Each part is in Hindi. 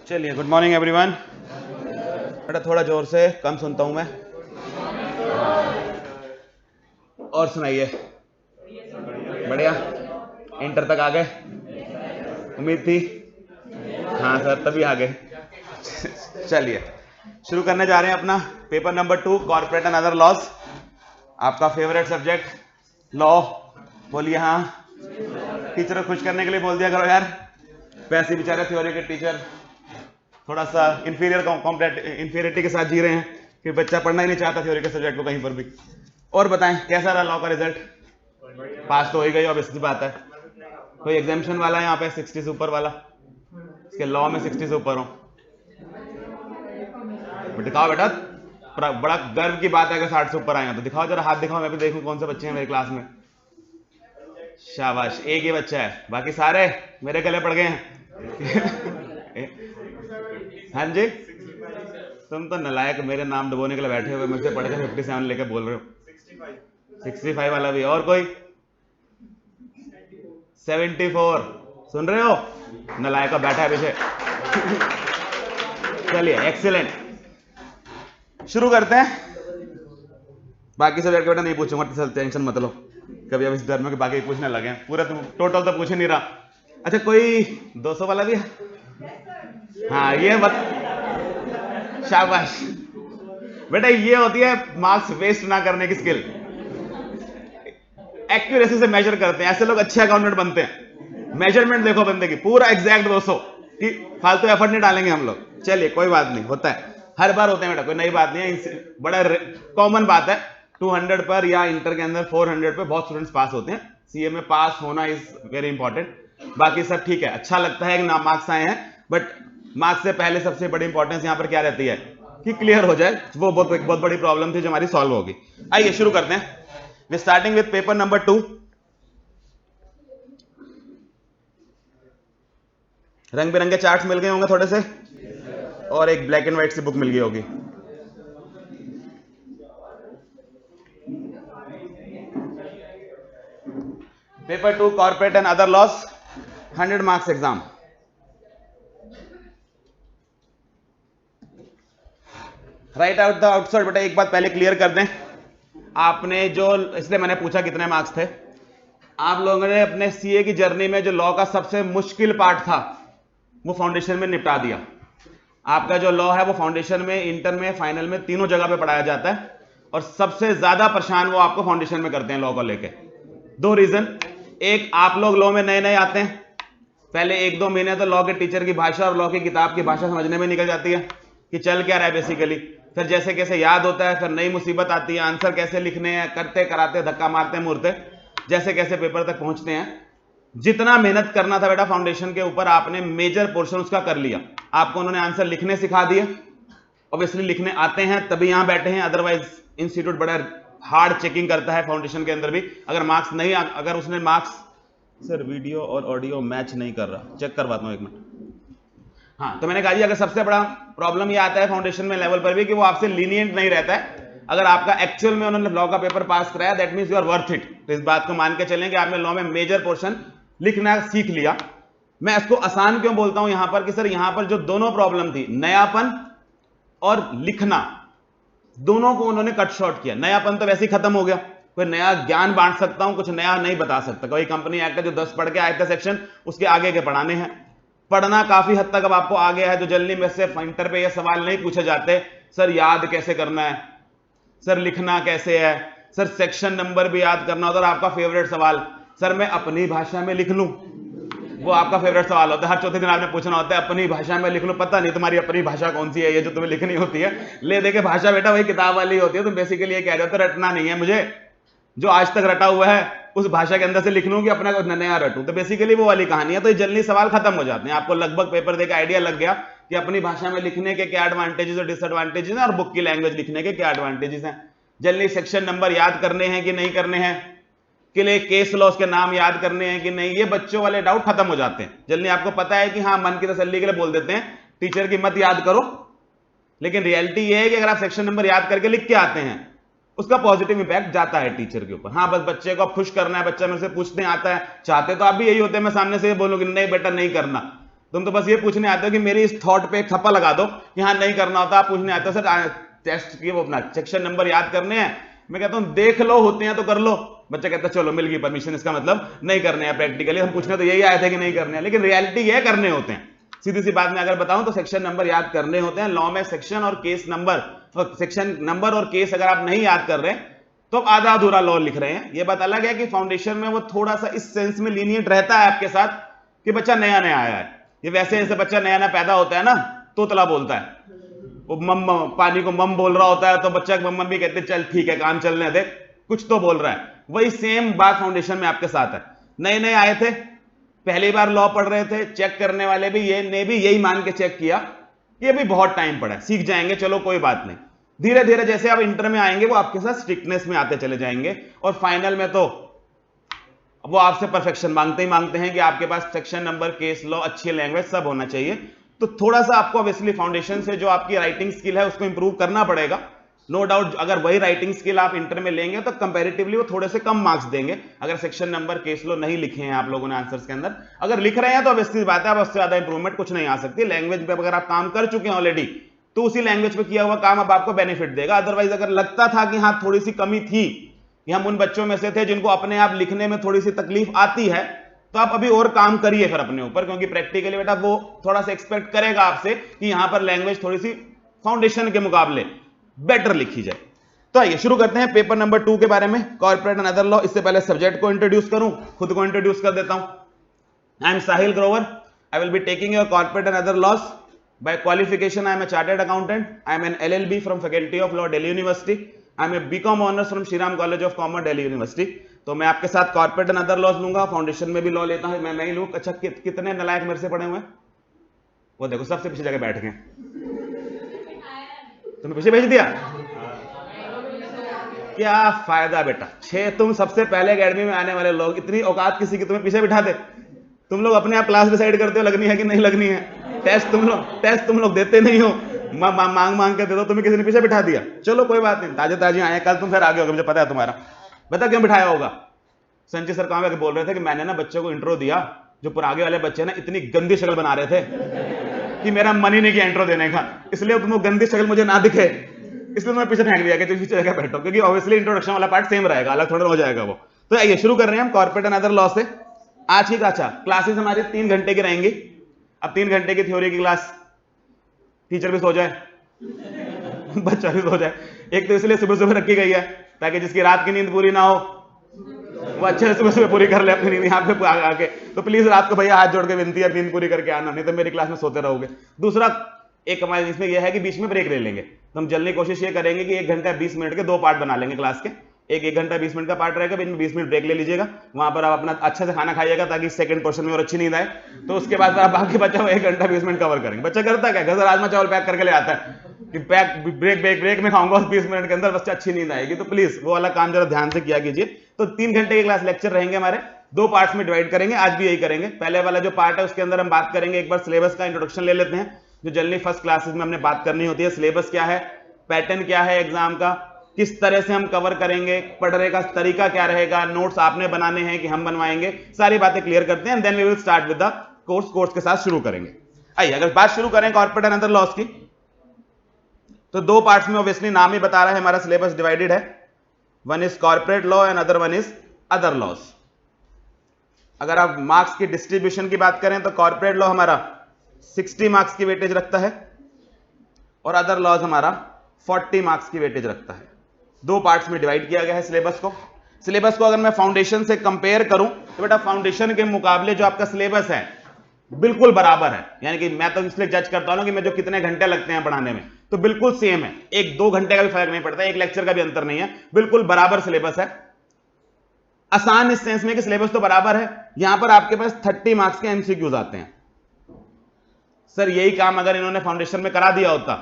चलिए, गुड मॉर्निंग एवरीवन। बेटा थोड़ा जोर से, कम सुनता हूं मैं। और सुनाइए। बढ़िया, इंटर तक आ गए? उम्मीद थी। हाँ सर, तभी आ गए। चलिए शुरू करने जा रहे हैं अपना paper number 2, corporate and other laws. आपका फेवरेट सब्जेक्ट लॉ। बोलिए हाँ। टीचर को खुश करने के लिए बोल दिया करो यार, वैसे बेचारे थ्योरी के टीचर थोड़ा सा इंफीरियरिटी के साथ जी रहे हैं कि बच्चा पढ़ना ही नहीं चाहता थ्योरी के सब्जेक्ट को कहीं पर भी। और बताएं कैसा रहा लॉ का रिजल्ट? पास तो हो ही गई, ऑब्वियस सी बात है। कोई एग्जामिशन वाला है यहाँ पे 60 से ऊपर वाला? इसके लॉ में 60 से ऊपर हो? दिखाओ बेटा, बड़ा गर्व की बात है अगर 60 से ऊपर आए तो दिखाओ जरा, हाथ दिखाओ, मैं भी देखूं कौन से बच्चे हैं मेरी क्लास में। शाबाश, एक ही बच्चा है, बाकी सारे मेरे गले पड़ गए हैं। हाँ जी, तुम तो नलायक, मेरे नाम डुबोने के लिए बैठे हुए, मुझसे पढ़ के 57 लेके बोल रहे हो। 65 वाला भी, और कोई? 74, सुन रहे हो? नलायक का बैठा है पीछे। चलिए एक्सीलेंट, शुरू करते हैं। बाकी सब्जेक्ट के बेटा नहीं पूछूंगा, टेंशन मत लो कभी अब इस डर में कि बाकी पूछने लगे। पूरा तुम टोटल तो पूछ ही नहीं रहा। अच्छा, कोई 200 वाला भी है? हाँ ये शाबाश बेटा, ये होती है मार्क्स वेस्ट ना करने की स्किल। एक्यूरेसी से मेजर करते हैं, ऐसे लोग अच्छे अकाउंटेंट बनते हैं। मेजरमेंट देखो बंदे की, पूरा एग्जैक्ट 200 की, फालतू एफर्ट नहीं डालेंगे हम लोग। चलिए कोई बात नहीं, होता है, हर बार होते हैं बेटा, कोई नई बात नहीं है, बड़ा कॉमन बात है। 200 पर या इंटर के अंदर 400 पे बहुत स्टूडेंट्स पास होते हैं। सीए में पास होना इज वेरी इंपॉर्टेंट। बाकी सब ठीक है, अच्छा लगता है कि नाम मार्क्स आए हैं, बट मार्क्स से पहले सबसे बड़ी इंपॉर्टेंस यहां पर क्या रहती है कि क्लियर हो जाए। वो बहुत बड़ी प्रॉब्लम थी जो हमारी सॉल्व होगी। आइए शुरू करते हैं। We starting with paper number 2। रंग बिरंगे चार्ट्स मिल गए होंगे थोड़े से, और एक ब्लैक एंड व्हाइट सी बुक मिल गई होगी। Paper 2 corporate and other laws, 100 marks exam. Write out the outside. बेटा एक बात पहले क्लियर कर दें, आपने जो, इसलिए मैंने पूछा कितने मार्क्स थे। आप लोगों ने अपने सीए की जर्नी में जो लॉ का सबसे मुश्किल पार्ट था वो फाउंडेशन में निपटा दिया। आपका जो लॉ है वो फाउंडेशन में, इंटर में, फाइनल में, तीनों जगह पे पढ़ाया जाता है, और सबसे ज्यादा परेशान वो आपको फाउंडेशन में करते हैं लॉ को लेके। दो रीजन, एक आप लोग लॉ में नए नए आते हैं, पहले 1-2 महीने तो लॉ के टीचर की भाषा और लॉ की किताब की भाषा समझने में निकल जाती है कि चल क्या रहा है बेसिकली। फिर जैसे कैसे याद होता है, फिर नई मुसीबत आती है, आंसर कैसे लिखने हैं, करते कराते धक्का मारते मुड़ते जैसे कैसे पेपर तक पहुंचते हैं। जितना मेहनत करना था बेटा फाउंडेशन के ऊपर, आपने मेजर पोर्शन उसका कर लिया। आपको उन्होंने आंसर लिखने सिखा दिए, ऑब्वियसली लिखने आते हैं तभी यहां बैठे हैं, अदरवाइज इंस्टीट्यूट बड़ा हार्ड चेकिंग करता है फाउंडेशन के अंदर भी। अगर मार्क्स नहीं, अगर उसने मार्क्स, सर वीडियो और ऑडियो मैच नहीं कर रहा, चेक करवाता हूं एक मिनट। हाँ, तो मैंने कहा जी, अगर सबसे बड़ा प्रॉब्लम ये आता है फाउंडेशन में लेवल पर भी कि वो आपसे लीनियंट नहीं रहता है। अगर आपका एक्चुअल में उन्होंने लॉ का पेपर पास कराया, that means you are worth it. तो इस बात को मान के चलें कि आपने लॉ में मेजर पोर्शन लिखना सीख लिया। मैं इसको आसान क्यों बोलता हूं यहां पर कि सर यहां पर जो दोनों प्रॉब्लम थी, नयापन और लिखना, दोनों को उन्होंने कट शॉर्ट किया। नयापन तो वैसे ही खत्म हो गया, कोई नया ज्ञान बांट सकता हूं, कुछ नया नहीं बता सकता। कोई कंपनी एक्ट है जो 10 पढ़ के आया था सेक्शन, उसके आगे के पढ़ाने हैं। पढ़ना काफी हद तक अब आपको आ गया है, जो जल्दी में से इंटर पे ये सवाल नहीं पूछे जाते, सर याद कैसे करना है, सर लिखना कैसे है, सर सेक्शन नंबर भी याद करना होता है। और आपका फेवरेट सवाल, सर मैं अपनी भाषा में लिख लूं, वो आपका फेवरेट सवाल होता है। हर चौथे दिन आपने पूछना होता है अपनी भाषा में लिख लूं। पता नहीं तुम्हारी अपनी भाषा कौन सी है ये जो तुम्हें लिखनी होती है। ले देखे भाषा बेटा वही किताब वाली होती है। तुम बेसिकली ये कह रहे हो तो रटना नहीं है मुझे, जो आज तक रटा हुआ है उस भाषा के अंदर से लिख लूं कि अपना कुछ नया रटूं, तो बेसिकली वो वाली कहानी है। तो ये जल्दी सवाल खत्म हो जाते हैं। आपको लगभग पेपर देकर आइडिया लग गया कि अपनी भाषा में लिखने के क्या एडवांटेजेस और डिसएडवांटेजेस हैं, और बुक की लैंग्वेज लिखने के क्या एडवांटेजेस हैं। जल्दी सेक्शन नंबर याद करने हैं कि नहीं करने हैं, के लिए केस लॉस के नाम याद करने हैं कि नहीं, ये बच्चों वाले डाउट खत्म हो जाते हैं। जल्दी आपको पता है कि हाँ, मन की तसल्ली के लिए बोल देते हैं टीचर की मत याद करो, लेकिन रियलिटी ये है कि अगर आप सेक्शन नंबर याद करके लिख के आते हैं, उसका पॉजिटिव इंपैक्ट जाता है टीचर के ऊपर। हाँ, बस बच्चे को खुश करना है, बच्चा मेरे से पूछने आता है, चाहते तो आप भी यही होते हैं मैं सामने से ये बोलूं कि नहीं बेटा नहीं करना, तुम तो बस ये पूछने आते हो कि मेरी इस थॉट पे एक थप्पा लगा दो कि हाँ नहीं करना होता। आप पूछने आते हो सर टेस्ट की वो अपना सेक्शन नंबर याद करने हैं। मैं कहता हूं देख लो, होते हैं तो कर लो। बच्चा कहता है चलो मिल गई परमिशन, इसका मतलब नहीं करने हैं प्रैक्टिकली। हम पूछने तो यही आए थे कि नहीं करने हैं, लेकिन रियलिटी ये करने होते हैं। सीधी सी बात में अगर बताऊं तो सेक्शन नंबर याद करने होते हैं। लॉ में सेक्शन और केस नंबर, और सेक्शन नंबर और केस अगर आप नहीं याद कर रहे तो आप आधा अधूरा लॉ लिख रहे हैं। ये बात अलग है कि फाउंडेशन में वो थोड़ा सा इस सेंस में लीनियंट रहता है आपके साथ कि बच्चा नया नया आया है। ये वैसे जैसे बच्चा नया नया पैदा होता है ना, तोतला बोलता है, वो मम पानी को मम बोल रहा होता है तो बच्चा मम्मा भी कहते चल ठीक है काम चलने दे, कुछ तो बोल रहा है। वही सेम बात फाउंडेशन में आपके साथ है। नए नए आए थे, पहली बार लॉ पढ़ रहे थे, चेक करने वाले भी ये ने भी यही मान के चेक किया कि अभी बहुत टाइम पड़ा है, सीख जाएंगे, चलो कोई बात नहीं। धीरे धीरे जैसे आप इंटर में आएंगे वो आपके साथ स्ट्रिक्टनेस में आते चले जाएंगे, और फाइनल में तो वो आपसे परफेक्शन मांगते ही मांगते हैं कि आपके पास सेक्शन नंबर, केस लॉ, अच्छी लैंग्वेज सब होना चाहिए। तो थोड़ा सा आपको ऑब्वियसली फाउंडेशन से जो आपकी राइटिंग स्किल है उसको इंप्रूव करना पड़ेगा। नो डाउट अगर वही राइटिंग स्किल आप इंटर में लेंगे तो कंपैरेटिवली वो थोड़े से कम मार्क्स देंगे अगर सेक्शन नंबर, केस लॉ नहीं लिखे हैं आप लोगों ने आंसर्स के अंदर। अगर लिख रहे हैं तो ऑब्वियसली बात है, अब उससे ज्यादा इंप्रूवमेंट कुछ नहीं आ सकती। लैंग्वेज पे अगर आप काम कर चुके हैं ऑलरेडी तो उसी लैंग्वेज पे किया हुआ काम अब आपको बेनिफिट देगा। अदरवाइज अगर लगता था कि हाँ थोड़ी सी कमी थी, कि हम उन बच्चों में से थे जिनको अपने आप लिखने में थोड़ी सी तकलीफ आती है, तो आप अभी और काम करिए फिर अपने ऊपर, क्योंकि प्रैक्टिकली बेटा वो थोड़ा सा एक्सपेक्ट करेगा आपसे कि यहां पर लैंग्वेज थोड़ी सी फाउंडेशन के मुकाबले बेटर लिखी जाए। तो आइए शुरू करते हैं पेपर नंबर 2 के बारे में, कॉर्पोरेट एंड अदर लॉ। इससे पहले सब्जेक्ट को इंट्रोड्यूस करूं, खुद को इंट्रोड्यूस कर देता हूं। I am Sahil Grover, I will be taking your corporate and other laws. By qualification, I am a chartered accountant. I am an LLB from Faculty of Law, Delhi University. I am a BCom honors from Shriram College of Commerce, Delhi University. तो मैं आपके साथ कॉर्पोरेट एंड अदर लॉज लूंगा, फाउंडेशन में भी लॉ लेता हूं, मैं ही लूँ। अच्छा कितने नलायक मेरे से पढ़े हुए हैं? वो देखो सबसे पीछे जगह बैठ गए। तुम्हें पीछे भेज दिया, क्या फायदा बेटा। 6 तुम सबसे पहले अकेडमी में आने वाले लोग, इतनी औकात किसी की तुम्हें पीछे बिठा दे? तुम लोग अपने आप क्लास डिसाइड करते हो लगनी है कि नहीं लगनी है। टेस्ट तुम लोग देते नहीं हो, मांग मांग के दे दो, तुम्हें किसी ने पीछे बिठा दिया। चलो कोई बात नहीं, ताजे ताजे आए, कल तुम फिर आगे होगे, मुझे पता है तुम्हारा। बता क्यों बिठाया होगा? संजय सर कहां बोल रहे थे कि मैंने ना बच्चों को इंट्रो दिया, जो पुरागे वाले बच्चे ना इतनी गंदी शक्ल बना रहे थे कि मेरा मन ही नहीं किया इंट्रो देने का, इसलिए तुम गंदी शक्ल मुझे ना दिखे, इसलिए मैं पीछे फेंक दिया कि तुम पीछे जगह बैठो, क्योंकि ऑब्वियसली इंट्रोडक्शन वाला पार्ट सेम रहेगा, अलग थोड़ा हो जाएगा वो। तो आइए शुरू कर रहे हैं हम कॉर्पोरेट एंड अदर लॉ से। आज की अच्छा क्लासेस हमारी 3 घंटे की रहेंगी। अब 3 घंटे की थ्योरी की क्लास, टीचर भी सो जाए बच्चा भी सो जाए। एक तो इसलिए सुबह सुबह रखी गई है ताकि जिसकी रात की नींद पूरी ना हो वो अच्छे से सुबह सुबह पूरी कर ले अपनी नींद यहाँ पे आके। तो प्लीज रात को भैया हाथ जोड़ के विनती है, नींद पूरी करके आना, नहीं तो मेरी क्लास में सोते रहोगे। दूसरा एक हमारे इसमें यह है कि बीच में ब्रेक ले लेंगे, तो हम जल्दी कोशिश ये करेंगे कि 1 घंटा 20 मिनट के 2 पार्ट बना लेंगे क्लास के। एक 1 घंटा 20 मिनट का पार्ट रहेगा, बीच में 20 मिनट ब्रेक ले लीजिएगा, वहां पर आप अपना अच्छे से खाना खाइएगा ताकि सेकंड पोर्शन में और अच्छी नींद आए। तो उसके बाद आप बाकी बच्चा 1 घंटा 20 मिनट कवर करेंगे। बच्चा करता क्या, घर से राजमा चावल पैक करके ले आता है कि ब्रेक में खाऊंगा, 20 मिनट के अंदर बच्चा अच्छी नींद आएगी। तो प्लीज वो वाला काम जरा ध्यान से किया कीजिए। तो 3 घंटे की क्लास लेक्चर रहेंगे हमारे, 2 पार्ट्स में डिवाइड करेंगे, आज भी यही करेंगे। पहले वाला जो पार्ट है उसके अंदर हम बात करेंगे, एक बार सिलेबस का इंट्रोडक्शन ले लेते हैं, जो जनरली फर्स्ट क्लासेस में हमने बात करनी होती है। सिलेबस क्या है, पैटर्न क्या है एग्जाम का, किस तरह से हम कवर करेंगे, पढ़ने का तरीका क्या रहेगा, नोट्स आपने बनाने हैं कि हम बनवाएंगे, सारी बातें क्लियर करते हैं। Then we will start with the course के साथ शुरू करेंगे। आइए अगर बात शुरू करें कॉर्पोरेट एंड अदर लॉस की, तो 2 पार्ट्स में ऑब्वियसली नाम ही बता रहा है, हमारा सिलेबस डिवाइडेड है। One is corporate law and other one is other laws. अगर आप मार्क्स की डिस्ट्रीब्यूशन की बात करें तो कॉर्पोरेट लॉ हमारा 60 मार्क्स की वेटेज रखता है और अदर लॉज हमारा 40 मार्क्स की वेटेज रखता है। 2 पार्ट्स में डिवाइड किया गया है सिलेबस को। सिलेबस को अगर मैं फाउंडेशन से कंपेयर करूं तो बेटा फाउंडेशन के मुकाबले जो आपका सिलेबस है बिल्कुल बराबर है। यानी कि मैं तो इसलिए जज करता हूं कि मैं जो कितने घंटे लगते हैं पढ़ाने में, तो बिल्कुल सेम है, 1-2 घंटे का भी फर्क नहीं पड़ता, 1 लेक्चर का भी अंतर नहीं है, बिल्कुल बराबर सिलेबस है। आसान इस सेंस में कि सिलेबस तो बराबर है, यहां पर आपके पास 30 मार्क्स के एमसीक्यूज आते हैं। सर यही काम अगर इन्होंने फाउंडेशन में करा दिया होता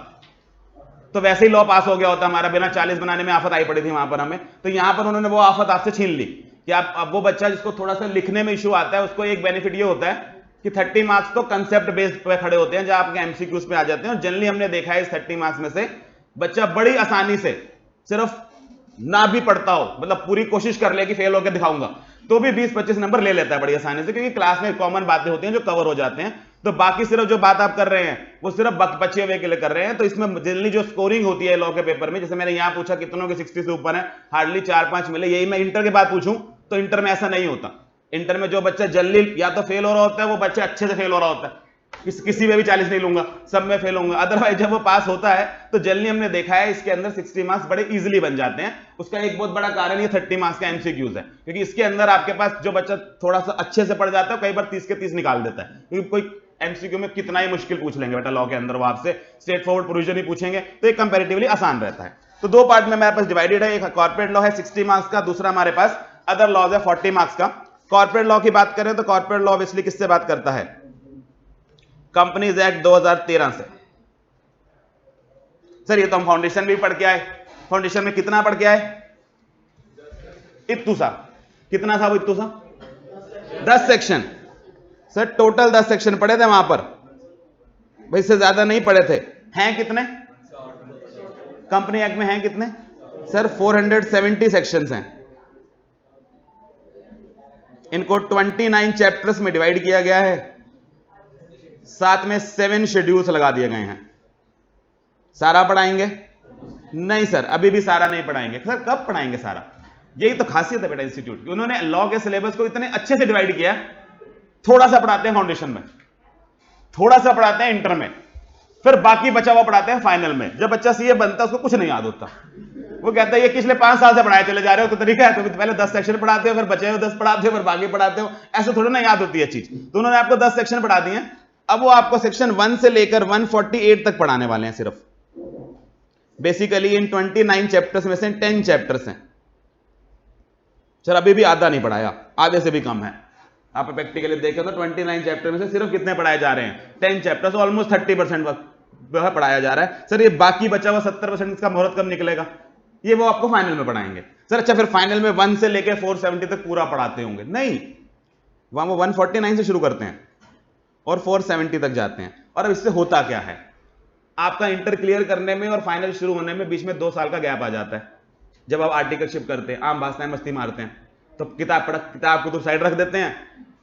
तो वैसे ही लॉ पास हो गया होता हमारा, बिना 40 बनाने में आफत आई पड़ी थी वहां पर हमें। तो यहां पर उन्होंने वो आफत आपसे छीन ली कि आप अब वो बच्चा जिसको थोड़ा सा लिखने में इशू आता है उसको एक बेनिफिट ये होता है कि 30 मार्क्स तो कंसेप्ट बेस्ड पे खड़े होते हैं, जहां आपके एमसीक्यूज पे आ जाते हैं। और जनरली हमने देखा है इस 30 मार्क्स में से बच्चा बड़ी आसानी से, सिर्फ ना भी पढ़ता हो, मतलब पूरी कोशिश कर ले कि फेल होकर दिखाऊंगा, तो भी 20-25 नंबर ले लेता है बड़ी आसानी से, क्योंकि क्लास में कॉमन बातें होती हैं जो कवर हो जाते हैं। तो बाकी सिर्फ जो बात आप कर रहे हैं वो सिर्फ बचे हुए के लिए कर रहे हैं। तो इसमें जनरली जो स्कोरिंग होती है लॉ के पेपर में, जैसे मैंने यहां पूछा कितनों के 60 से ऊपर है, हार्डली 4-5 मिले। यही मैं इंटर के बाद पूछूं तो इंटर में ऐसा नहीं होता। इंटर में जो बच्चा जल्दी या तो फेल हो रहा होता है, वो बच्चा अच्छे से फेल हो रहा होता है, किसी में भी 40 नहीं लूंगा, सब में फेल होऊंगा। अदरवाइज जब वो पास होता है तो जल्दी हमने देखा है इसके अंदर 60 मार्क्स बड़े इजीली बन जाते हैं। उसका एक बहुत बड़ा कारण ये 30 मार्क्स का एमसीक्यूज है, क्योंकि इसके अंदर आपके पास जो बच्चा थोड़ा सा अच्छे से पढ़ जाता है कई बार 30 के 30 निकाल देता है, क्योंकि कोई एमसीक्यू में कितना ही मुश्किल पूछ लेंगे बेटा लॉ के अंदर, वो आपसे स्ट्रेट फॉरवर्ड प्रोविजन ही पूछेंगे, तो एक कंपैरेटिवली आसान रहता है। तो दो पार्ट में हमारे पास डिवाइडेड है, एक कॉर्पोरेट लॉ है 60 मार्क्स का, दूसरा हमारे पास अदर लॉज है 40 मार्क्स का। कॉर्पोरेट लॉ की बात करें तो कॉर्पोरेट लॉ ऑब्वियसली किससे बात करता है? कंपनीज एक्ट 2013 से। सर ये तो हम फाउंडेशन भी पढ़ के आए, फाउंडेशन में कितना पढ़ के आए? इत्तू सा, कितना था वो इत्तू सा? 10 सेक्शन। सर टोटल 10 सेक्शन पढ़े थे वहां पर, भाई इससे ज्यादा नहीं पढ़े थे। हैं कितने कंपनी एक्ट में? हैं कितने सर? 470 सेक्शंस हैं। इनको 29 चैप्टर्स में डिवाइड किया गया है, साथ में 7 शेड्यूल्स लगा दिए गए हैं। सारा पढ़ाएंगे? नहीं सर, अभी भी सारा नहीं पढ़ाएंगे। सर कब पढ़ाएंगे सारा? यही तो खासियत है बेटा इंस्टीट्यूट की, उन्होंने लॉ के सिलेबस को इतने अच्छे से डिवाइड किया। थोड़ा सा पढ़ाते हैं फाउंडेशन में, थोड़ा सा पढ़ाते हैं इंटर में, फिर बाकी बचा हुआ पढ़ाते हैं फाइनल में। जब बच्चा सीए बनता है उसको कुछ नहीं याद होता, वो कहता है ये पिछले 5 साल से पढ़ाए चले जा रहे हो, तो तरीका है, तो पहले 10 सेक्शन पढ़ाते हो, फिर बचे हुए 10 पढ़ाते हो, फिर बाकी पढ़ाते हो। ऐसे थोड़ा ना याद होती है चीज। तो उन्होंने आपको 10 सेक्शन पढ़ा दिए, अब वो आपको सेक्शन 1 से लेकर 148 तक पढ़ाने वाले हैं सिर्फ। बेसिकली इन 29 चैप्टर्स में से 10 चैप्टर्स हैं। सर अभी भी आधा नहीं पढ़ाया, आधे से भी कम है। आप प्रैक्टिकली देखें तो 29 चैप्टर में से सिर्फ कितने पढ़ाए जा रहे हैं? 10 चैप्टर्स, ऑलमोस्ट 30% वक्त पढ़ाया जा रहा है। सर ये बाकी बचा हुआ 70% इसका मुहूर्त कब निकलेगा? ये वो आपको फाइनल में पढ़ाएंगे। सर अच्छा फिर फाइनल में 1 से लेकर 470 तक पूरा पढ़ाते होंगे? नहीं, वहां वो 149 से शुरू करते हैं और 470 तक जाते हैं। और अब इससे होता क्या है? आपका इंटर क्लियर करने में और फाइनल शुरू होने में बीच में 2 साल का गैप आ जाता है। जब आप आर्टिकलशिप करते हैं, आम भाषाएं मस्ती मारते हैं, तो किताब को तो साइड रख देते हैं,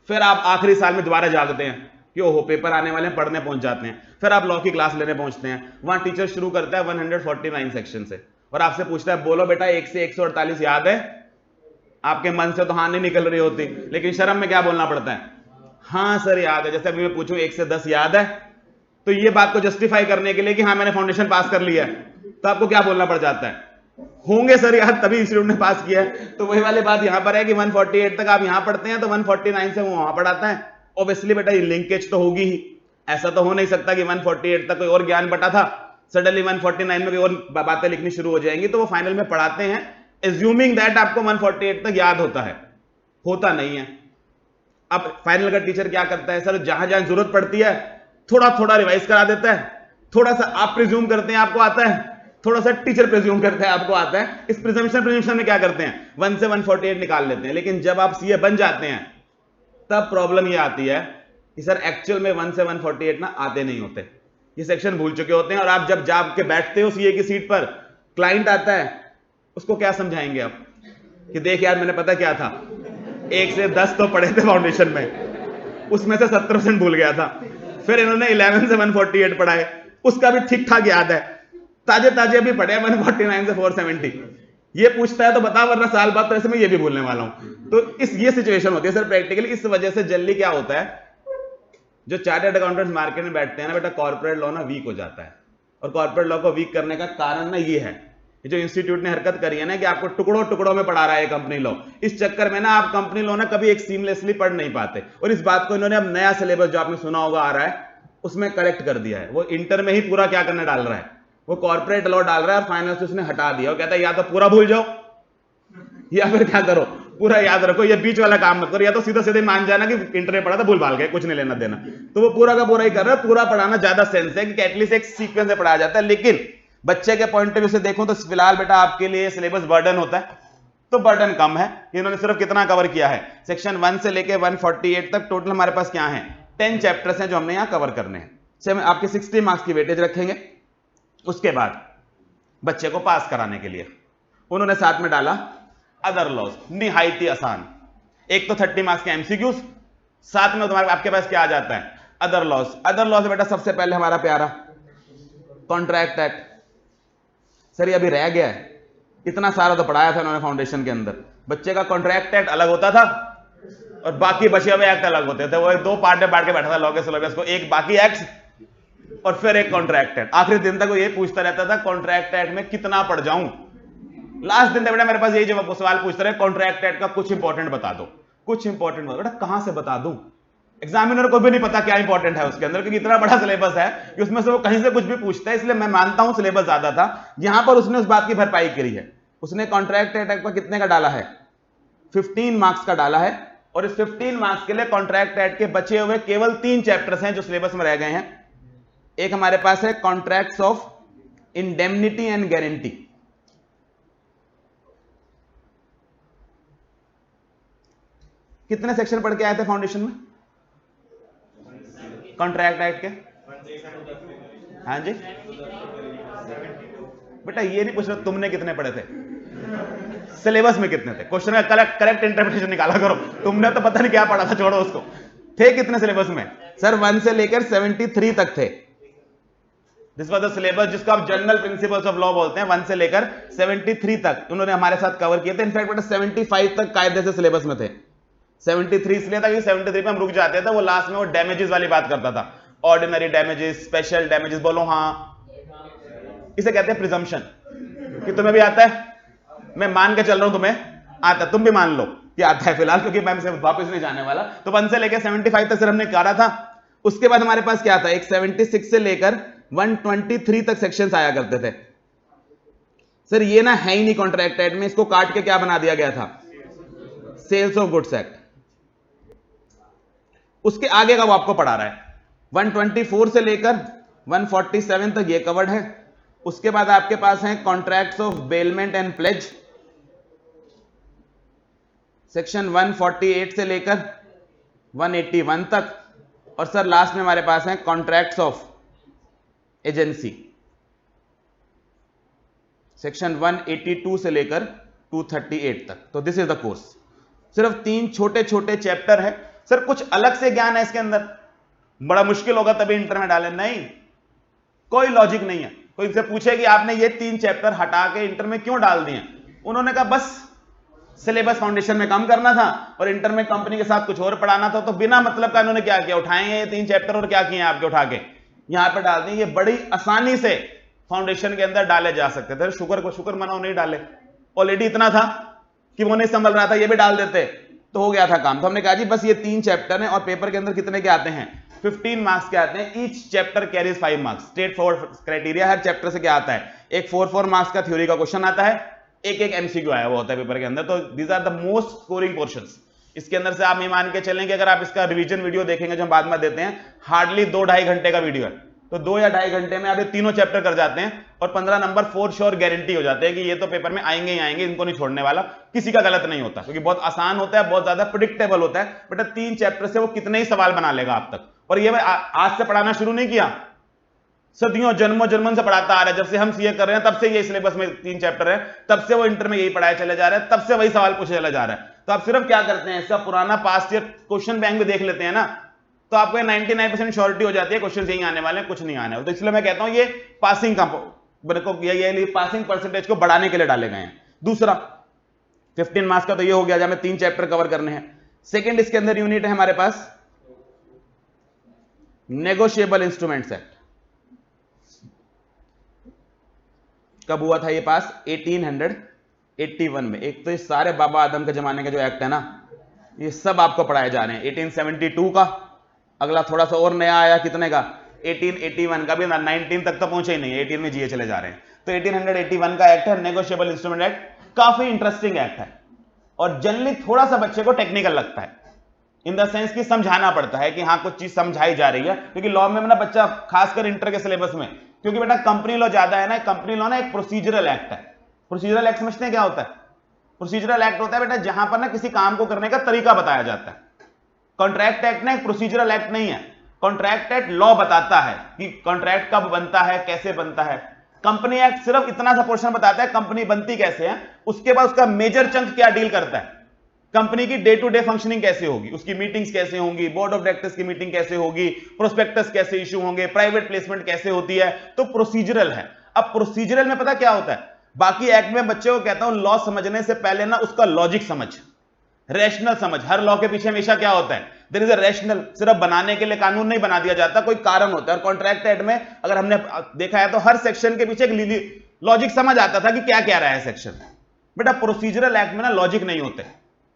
फिर आप आखिरी साल में दोबारा जागते हैं कि ओहो पेपर आने वाले हैं, पढ़ने पहुंच जाते हैं। फिर आप लॉ की क्लास लेने पहुंचते हैं, वहां टीचर शुरू करता है 149 सेक्शन से और आपसे पूछता है बोलो बेटा 1 से 148 याद है? आपके मन से तो हाँ नहीं निकल रही होती, लेकिन शर्म में क्या बोलना पड़ता है? हाँ सर याद है। जैसे अभी मैं पूछूं 1 से 10 याद है, तो ये बात को जस्टिफाई करने के लिए कि हाँ मैंने फाउंडेशन पास कर लिया है, तो आपको क्या बोलना पड़ जाता है? होंगे सर याद, तभी इंस्टीट्यूट ने पास किया है। तो वही वाली बात यहां पर है कि 148 तक आप यहां पढ़ते हैं तो 149 से वो वहां पढ़ाता है। ऑब्वियसली बेटा ये लिंकेज तो होगी ही, ऐसा तो हो नहीं सकता कि 148 तक कोई और ज्ञान बटा था, सडनली 149 में कोई और बातें लिखनी शुरू हो जाएंगी। तो वो फाइनल में पढ़ाते हैं एज्यूमिंग दैट आपको 148 तक याद होता है, होता नहीं है। अब फाइनल का टीचर क्या करता है? सर जहां जहां जरूरत पड़ती है थोड़ा थोड़ा रिवाइज करा देता है, थोड़ा सा आप प्रिज्यूम करते हैं आपको आता है, थोड़ा सा टीचर प्रिज्यूम करता है आपको आता है। इस प्रिजम्पशन में क्या करते हैं? 1 से 148 निकाल लेते हैं। लेकिन जब आप सीए बन जाते हैं तब प्रॉब्लम ये आती है कि सर एक्चुअल में 1 से 148 ना आते नहीं होते, ये सेक्शन भूल चुके होते हैं। और आप जब जाग के बैठते हो सीए की सीट पर, क्लाइंट आता है, उसको क्या समझाएंगे आप कि देख यार मैंने पता क्या था, 1 से 10 तो पढ़े थे फाउंडेशन में, उसमें से 70% भूल गया था। फिर इन्होंने 11 से 148 पढ़ाए, उसका भी ठीक ठाक याद है, ताजे ताजे अभी पढ़े 149 से 470। ये पूछता है तो बता, वरना साल बाद तो ऐसे में ये भी भूलने वाला हूं। तो ये सिचुएशन होती है सर प्रैक्टिकली। इस वजह से जल्दी क्या होता है, जो चार्टर्ड अकाउंटेंट्स मार्केट में बैठते हैं ना बेटा, कॉर्पोरेट लॉ ना वीक हो जाता है। और कॉर्पोरेट लॉ को वीक करने का कारण ना ये है, जो इंस्टीट्यूट ने हरकत करी है ना कि आपको टुकड़ों टुकड़ों में पढ़ा रहा है कंपनी लॉ, इस चक्कर में ना आप कंपनी लॉ ना कभी एक सीमलेसली पढ़ नहीं पाते। और इस बात को इन्होंने अब नया सिलेबस जो आपने सुना होगा आ रहा है, उसमें करेक्ट कर दिया है। वो इंटर में ही पूरा क्या करने डाल रहा है, वो कॉर्पोरेट लॉ डाल रहा है और फाइनेंस उसने हटा दिया। वो कहता है या तो पूरा भूल जाओ या फिर क्या करो, पूरा याद रखो, ये बीच वाला काम मत करो, या तो सीधा सीधे मान जाना कि इंटर में पढ़ा था भूल भाल गए, कुछ नहीं लेना देना। तो वो पूरा का पूरा ही कर रहा है। पूरा पढ़ाना ज्यादा सेंस है कि एटलीस्ट एक सीक्वेंस से पढ़ाया जाता है। लेकिन बच्चे के पॉइंट ऑफ व्यू से देखो तो फिलहाल बेटा आपके लिए सिलेबस बर्डन होता है, तो बर्डन कम है। इन्होंने सिर्फ कितना कवर किया है, सेक्शन 1 से लेके 148 तक टोटल हमारे पास क्या है, 10 चैप्टर्स हैं जो हमने यहां कवर करने हैं। से आपके 60 मार्क्स की वेटेज रखेंगे। उसके बाद बच्चे को पास कराने के लिए उन्होंने साथ में डाला अदर लॉज, निहायती आसान। एक तो 30 मार्क्स के एमसीक्यूज, साथ में तुम्हारे आपके पास क्या आ जाता है, अदर लॉज बेटा सबसे पहले हमारा प्यारा कॉन्ट्रैक्ट एक्ट। सर ये अभी रह गया है, इतना सारा तो पढ़ाया था उन्होंने फाउंडेशन के अंदर। बच्चे का कॉन्ट्रैक्ट एक्ट अलग होता था और बाकी बचे हुए एक्ट अलग होते थे। वो दो पार्ट में बांट के बैठा था लॉ के सिलेबस को, एक बाकी एक्ट और फिर एक कॉन्ट्रैक्ट एक्ट। आखिरी दिन तक वो ये पूछता रहता था कॉन्ट्रैक्ट एक्ट में कितना पढ़ जाऊं। लास्ट दिन तक बेटा मेरे पास यही जवाब सवाल पूछता रहे, कॉन्ट्रैक्ट एक्ट का कुछ इंपॉर्टेंट बता दो, कुछ इंपॉर्टेंट बेटा कहां से बता दूं। एग्जामिनर को भी नहीं पता क्या इंपॉर्टेंट है उसके अंदर, क्योंकि इतना बड़ा सिलेबस है कि उसमें से वो कहीं से कुछ भी पूछता है। इसलिए मैं मानता हूं सिलेबस ज्यादा था, यहां पर उसने उस बात की भरपाई करी है। उसने कॉन्ट्रैक्ट एक्ट पर कितने का डाला है, 15 मार्क्स का डाला है। और इस 15 मार्क्स के लिए कॉन्ट्रैक्ट एक्ट के बचे हुए केवल 3 चैप्टर्स हैं जो सिलेबस में रह गए हैं। एक हमारे पास है contracts of indemnity and guarantee. कितने सेक्शन पढ़ के आए थे फाउंडेशन में कॉन्ट्रैक्ट एक्ट के? हाँ जी बेटा ये नहीं पूछ रहा तुमने कितने पढ़े थे, सिलेबस में कितने थे। क्वेश्चन का करेक्ट इंटरप्रिटेशन निकाला करो। तुमने तो पता नहीं क्या पढ़ा था, छोड़ो उसको। थे कितने सिलेबस में? सर 1 से लेकर 73 तक थे। दिस वाज द सिलेबस जिसको आप जनरल प्रिंसिपल्स ऑफ लॉ बोलते हैं। 1 से लेकर 73 तक उन्होंने हमारे साथ कवर किए थे। इनफैक्ट बेटा 75 तक कायदे से सिलेबस में थे। 73 इसलिए था कि 73 पे हम रुक जाते थे। वो लास्ट में वो डैमेजेस वाली बात करता था, ऑर्डिनरी डैमेजेस, स्पेशल डैमेजेस। बोलो हाँ, इसे कहते हैं प्रिजम्पशन। कि तुम्हें भी आता है, मैं मान के चल रहा हूं तुम्हें आता, तुम भी मान लो कि आता है फिलहाल, क्योंकि मैं वापस नहीं जाने वाला। तो 1 से लेकर 75 तक सर हमने करा था। उसके बाद हमारे पास क्या था, एक 76 से लेकर 123 तक सेक्शंस आया करते थे। सर ये ना है ही नहीं कॉन्ट्रैक्ट एक्ट में, इसको काट के क्या बना दिया गया था, सेल्स ऑफ गुड्स एक्ट। उसके आगे का वो आपको पढ़ा रहा है। 124 से लेकर 147 तक ये कवर्ड है। उसके बाद आपके पास है contracts of bailment and pledge, section 148 से लेकर 181 तक। और सर लास्ट में हमारे पास है कॉन्ट्रैक्ट्स ऑफ एजेंसी, सेक्शन 182 से लेकर 238 तक। तो दिस इज द कोर्स। सिर्फ 3 छोटे छोटे चैप्टर है। सर कुछ अलग से ज्ञान है इसके अंदर, बड़ा मुश्किल होगा तभी इंटर में डालें, नहीं, कोई लॉजिक नहीं है। कोई इनसे पूछे कि आपने ये 3 चैप्टर हटा के इंटर में क्यों डाल दिए, उन्होंने कहा बस सिलेबस फाउंडेशन में कम करना था और इंटर में कंपनी के साथ कुछ और पढ़ाना था। तो बिना मतलब का इन्होंने क्या किया, उठाएंगे ये 3 चैप्टर और क्या किए आपके उठा के यहां पर डाल दिए। ये बड़ी आसानी से फाउंडेशन के अंदर डाले जा सकते थे। शुक्र मना नहीं डाले, ऑलरेडी इतना था कि वो नहीं संभल रहा था, ये भी डाल देते तो हो गया था काम। तो हमने कहा जी बस ये 3 चैप्टर हैं और पेपर के अंदर कितने के आते हैं, 15 मार्क्स के आते हैं। Each chapter carries 5 marks. Straight forward criteria, हर चैप्टर से क्या आता है, एक 4 मार्क्स का थ्योरी का क्वेश्चन आता है, एक एमसीक्यू आया हुआ होता है पेपर के अंदर। तो these are the most scoring portions. इसके अंदर से आप ये मान के चलेंगे, अगर आप इसका रिवीजन वीडियो देखेंगे जो हम बाद में देते हैं, हार्डली 2-2.5 घंटे का वीडियो है। तो 2 या 2.5 घंटे में आप ये तीनों चैप्टर कर जाते हैं और 15 नंबर फॉर श्योर गारंटी हो जाते हैं कि ये तो पेपर में आएंगे ही आएंगे, इनको नहीं छोड़ने वाला। किसी का गलत नहीं होता, क्योंकि बहुत आसान होता है, बहुत ज्यादा प्रिडिक्टेबल होता है। बेटा 3 चैप्टर से वो कितने ही सवाल बना लेगा आप तक। और ये मैं आज से पढ़ाना शुरू नहीं किया, सदियों जन्मों जन्मों से पढ़ाता आ रहा है। जब से हम सीए कर रहे हैं तब से ये सिलेबस में 3 चैप्टर है, तब से वो इंटर में यही पढ़ाया चले जा रहा है, तब से वही सवाल पूछे चला जा रहा है। तो आप सिर्फ क्या करते हैं, इसका पुराना पास्ट ईयर क्वेश्चन बैंक में देख लेते हैं ना, तो आपको 99% श्योरिटी हो जाती है क्वेश्चन यही आने वाले हैं, कुछ नहीं आने वाले। तो इसलिए मैं कहता हूं ये पासिंग का ये पासिंग परसेंटेज को बढ़ाने के लिए डाले गए हैं। दूसरा 15 मार्क्स का तो ये हो गया, जब हमें 3 चैप्टर कवर करने हैं। सेकंड इसके अंदर यूनिट है हमारे पास नेगोशिएबल इंस्ट्रूमेंट्स एक्ट। कब हुआ था ये पास, 1881 में। एक तो ये सारे बाबा आदम के जमाने के जो एक्ट है ना, ये सब आपको पढ़ाए जा रहे हैं। 1872 का, अगला थोड़ा सा और नया आया कितने का, 1881 का, भी 19 तक तो पहुंचे ही नहीं, 18 में जिए चले जा रहे हैं। तो 1881 का एक्ट है नेगोशिएबल इंस्ट्रूमेंट एक्ट। काफी इंटरेस्टिंग एक्ट है और जनरली थोड़ा सा बच्चे को टेक्निकल लगता है, इन द सेंस कि समझाना पड़ता है कि हाँ कुछ चीज समझाई जा रही है। क्योंकि लॉ में ना बच्चा, खासकर इंटर के सिलेबस में, क्योंकि बेटा कंपनी लॉ ज्यादा है ना, कंपनी लॉ ना एक प्रोसीजरल एक्ट है। प्रोसीजरल एक्ट समझते हैं क्या होता है? प्रोसीजरल एक्ट होता है बेटा जहां पर ना किसी काम को करने का तरीका बताया जाता है। कॉन्ट्रैक्ट एक्ट ना एक प्रोसीजरल एक्ट नहीं है। कॉन्ट्रैक्ट एक्ट लॉ बताता है कि कॉन्ट्रैक्ट कब बनता है, कैसे बनता है। कंपनी एक्ट सिर्फ इतना सा पोर्शन बताता है कंपनी बनती कैसे है, उसके बाद उसका मेजर चंक क्या डील करता है। कंपनी की डे टू डे फंक्शनिंग कैसे होगी, उसकी मीटिंग्स कैसे होंगी, बोर्ड ऑफ डायरेक्टर्स की मीटिंग कैसे होगी, प्रोस्पेक्टस कैसे इशू होंगे, प्राइवेट प्लेसमेंट कैसे होती है, तो प्रोसीजरल है। अब प्रोसीजरल में पता क्या होता है, बाकी एक्ट में बच्चे को कहता हूं लॉ समझने से पहले ना उसका लॉजिक समझ, रैशनल समझ। हर लॉ के पीछे हमेशा क्या होता है, देयर इज अ रैशनल। सिर्फ बनाने के लिए कानून नहीं बना दिया जाता, कोई कारण होता है। और कॉन्ट्रैक्ट एक्ट में अगर हमने देखा है तो हर सेक्शन के पीछे एक लॉजिक समझ आता था कि क्या कह रहा है सेक्शन। बेटा प्रोसीजरल एक्ट में ना लॉजिक नहीं होते।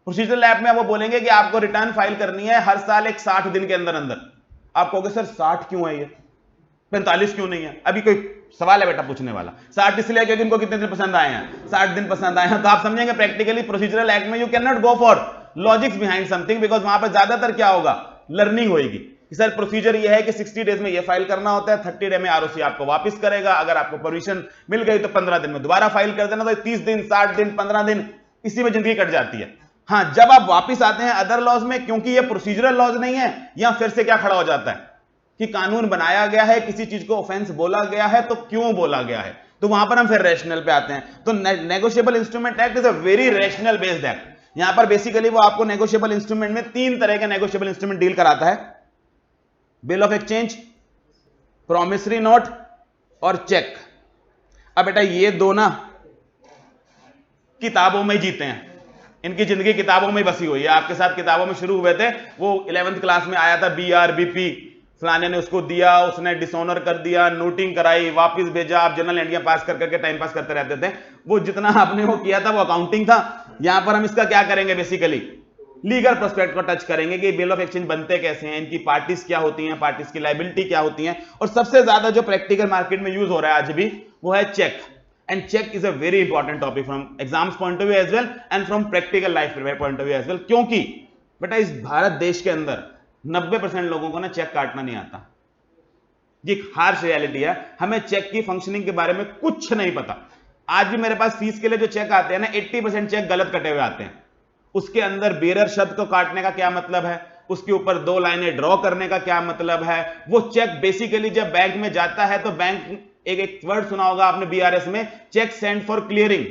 प्रोसीजरल एक्ट में वो बोलेंगे कि आपको रिटर्न फाइल करनी है हर साल एक 60 दिन के अंदर अंदर। आप कहोगे सर 60 क्यों है, ये 45 क्यों नहीं है? अभी कोई सवाल है बेटा पूछने वाला। 60 इसलिए क्योंकि इनको कितने दिन पसंद आए हैं, 60 दिन पसंद आए हैं। तो आप समझेंगे प्रैक्टिकली प्रोसीजरल एक्ट में you can not go for logics behind something, because वहां पर ज्यादातर क्या होगा, लर्निंग होगी। सर प्रोसीजर ये है कि 60 डेज में ये फाइल करना होता है, 30 डे में आरओसी आपको वापस करेगा, अगर आपको परमिशन मिल गई तो 15 दिन में दोबारा फाइल कर देना। तो 30 दिन, 60 दिन, 15 दिन, इसी में जिंदगी कट जाती है। हाँ, जब आप वापस आते हैं अदर लॉज में, क्योंकि ये प्रोसीजरल लॉज नहीं है, यहां फिर से क्या खड़ा हो जाता है कि कानून बनाया गया है, किसी चीज को ऑफेंस बोला गया है, तो क्यों बोला गया है, तो वहां पर हम फिर रैशनल पे आते हैं। तो negotiable instrument act is a very rational based act. यहां पर बेसिकली वो आपको नेगोशिएबल इंस्ट्रूमेंट में 3 तरह के नेगोशिएबल इंस्ट्रूमेंट डील कराता है, bill of exchange, promissory note और चेक। अब बेटा ये दो ना किताबों में जीते हैं, इनकी जिंदगी किताबों में बसी हुई है। आपके साथ किताबों में शुरू हुए थे, वो 11th क्लास में आया था BRBP, फलाने ने उसको दिया, उसने डिसऑनर कर दिया, नोटिंग कराई, वापस भेजा, आप जनरल इंडिया पास कर करके टाइम पास करते रहते थे। वो जितना आपने वो किया था वो अकाउंटिंग था। यहां पर हम इसका क्या करेंगे, बेसिकली लीगल प्रोस्पेक्ट को टच करेंगे कि बिल ऑफ एक्सचेंज बनते कैसे हैं, इनकी पार्टीज क्या होती हैं, पार्टीज की लायबिलिटी क्या होती हैं, और सबसे ज्यादा जो प्रैक्टिकल मार्केट में यूज हो रहा है आज भी वो है cheque. And cheque is a very important topic from exams point of view as well and from practical life point of view as well, क्योंकि बेटा इस भारत देश के अंदर 90% लोगों को ना चेक काटना नहीं आता। ये हार्श रियलिटी है, हमें चेक की फंक्शनिंग के बारे में कुछ नहीं पता। आज भी मेरे पास फीस के लिए जो चेक आते हैं ना, 80% चेक गलत कटे हुए आते हैं। उसके अंदर बेरर शब्द को काटने का क्या मतलब है, उसके ऊपर 2 लाइनें ड्रॉ करने का क्या मतलब है। वो चेक बेसिकली जब बैंक में जाता है तो बैंक एक वर्ड सुना होगा आपने BRS में, cheque send for clearing,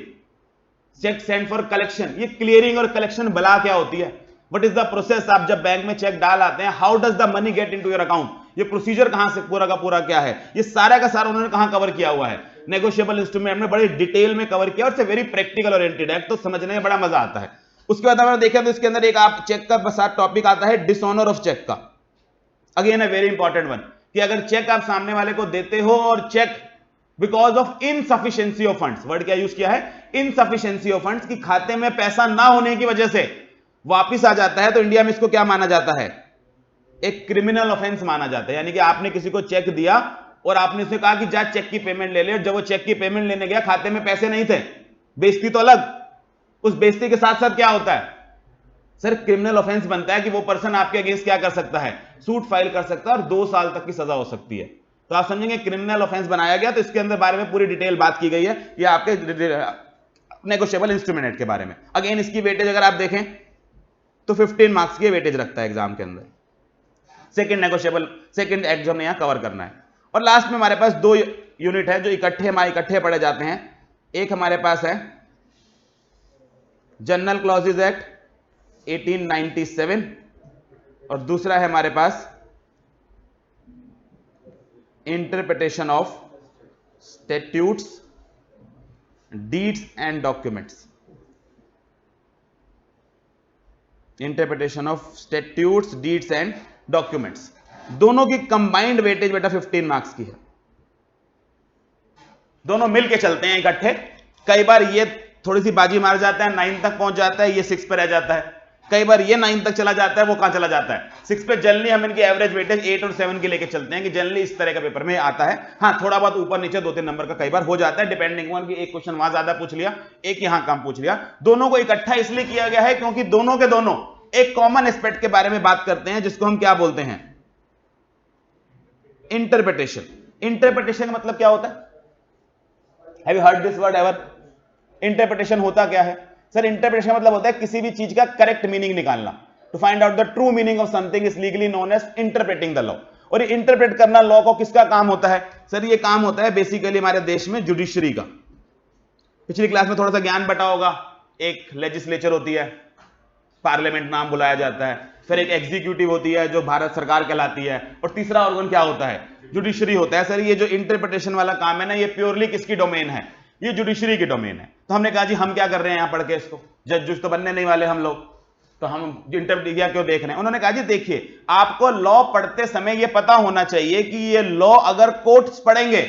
cheque send for collection. ये क्लियरिंग और कलेक्शन भला क्या होती है, व्हाट इज द प्रोसेस? आप जब बैंक में चेक डाल आते हैं, how does the money get into your account, ये प्रोसीजर कहां से पूरा का पूरा क्या है, ये सारा का सारा उन्होंने कहां कवर किया हुआ है, नेगोशिएबल इंस्ट्रूमेंट में बड़े डिटेल में कवर किया, और से वेरी प्रैक्टिकल ओरिएंटेड है, तो समझने में बड़ा मजा आता है। उसके बाद हमने देखा तो इसके अंदर एक आप चेक का साथ टॉपिक आता है डिसऑनर ऑफ चेक का। Again a very important one, कि अगर चेक आप सामने वाले को देते हो और cheque because of insufficiency of funds, word क्या यूज किया है, इनसफिशिएंसी ऑफ फंड्स, कि खाते में पैसा ना होने की वजह से वापिस आ जाता है, तो इंडिया में इसको क्या माना जाता है, एक क्रिमिनल ऑफेंस माना जाता है। यानी कि आपने किसी को चेक दिया और आपने उससे कहा कि जा चेक की पेमेंट ले ले, और जब वो चेक की पेमेंट लेने गया खाते में पैसे नहीं थे, बेइज्जती तो अलग, उस बेइज्जती के साथ साथ क्या होता है सर, क्रिमिनल ऑफेंस बनता है कि वो पर्सन आपके अगेंस्ट क्या कर सकता है, सूट फाइल कर सकता है, और 2 साल तक की सजा हो सकती है। तो आप समझेंगे क्रिमिनल ऑफेंस बनाया गया, तो इसके अंदर बारे में पूरी डिटेल बात की गई है, ये आपके नेगोशिएबल इंस्ट्रूमेंट के बारे में। अगेन इसकी वेटेज अगर आप देखें तो 15 मार्क्स की वेटेज रखता है एग्जाम के अंदर। सेकंड नेगोशिएबल, सेकंड एक्ट जो हमने यहां कवर करना है। और लास्ट में हमारे पास 2 यूनिट है जो इकट्ठे पढ़े जाते हैं। एक हमारे पास है जनरल क्लॉजेज एक्ट 1897, और दूसरा है हमारे पास interpretation of statutes, deeds and documents. Interpretation of statutes, deeds and documents, दोनों की कंबाइंड वेटेज बेटा 15 मार्क्स की है। दोनों मिलके चलते हैं इकट्ठे। कई बार ये थोड़ी सी बाजी मार जाता है, 9 तक पहुंच जाता है, ये 6 पे रह जाता है। कई बार ये 9 तक चला जाता है, वो कहां चला जाता है, 6 पे। जनरली हम इनकी एवरेज वेटेज 8 और 7 की लेके चलते हैं, कि जनरली इस तरह का पेपर में आता है। हाँ, थोड़ा बहुत ऊपर नीचे 2-3 नंबर का कई बार हो जाता है, डिपेंडिंग ऑन कि एक क्वेश्चन वहां ज्यादा पूछ लिया, एक यहां कम पूछ लिया। दोनों को इकट्ठा इसलिए किया गया है क्योंकि दोनों के दोनों एक कॉमन एस्पेक्ट के बारे में बात करते हैं, जिसको हम क्या बोलते हैं, इंटरप्रिटेशन। इंटरप्रिटेशन का मतलब क्या होता है, have you heard this word ever? Interpretation होता क्या है सर? इंटरप्रिटेशन मतलब होता है किसी भी चीज का करेक्ट मीनिंग निकालना। To find out the true meaning of something is legally known as interpreting the law. और ये इंटरप्रेट करना लॉ को किसका काम होता है सर? ये काम होता है बेसिकली हमारे देश में जुडिशरी का। पिछली क्लास में थोड़ा सा ज्ञान बटा होगा, एक लेजिस्लेचर होती है, पार्लियामेंट नाम बुलाया जाता है, फिर एक एग्जीक्यूटिव होती है जो भारत सरकार कहलाती है, और तीसरा ऑर्गन क्या होता है, जुडिशरी होता है। सर ये जो इंटरप्रिटेशन वाला काम है ना, ये प्योरली किसकी डोमेन है, ये जुडिशरी की डोमेन है। तो हमने कहा जी हम क्या कर रहे हैं यहां पढ़ के, इसको जज तो बनने नहीं वाले हम लोग, तो हम इंटरप्रिट क्यों देख रहे हैं। उन्होंने कहा जी देखिए आपको लॉ पढ़ते समय यह पता होना चाहिए कि ये लॉ अगर कोर्ट्स पढ़ेंगे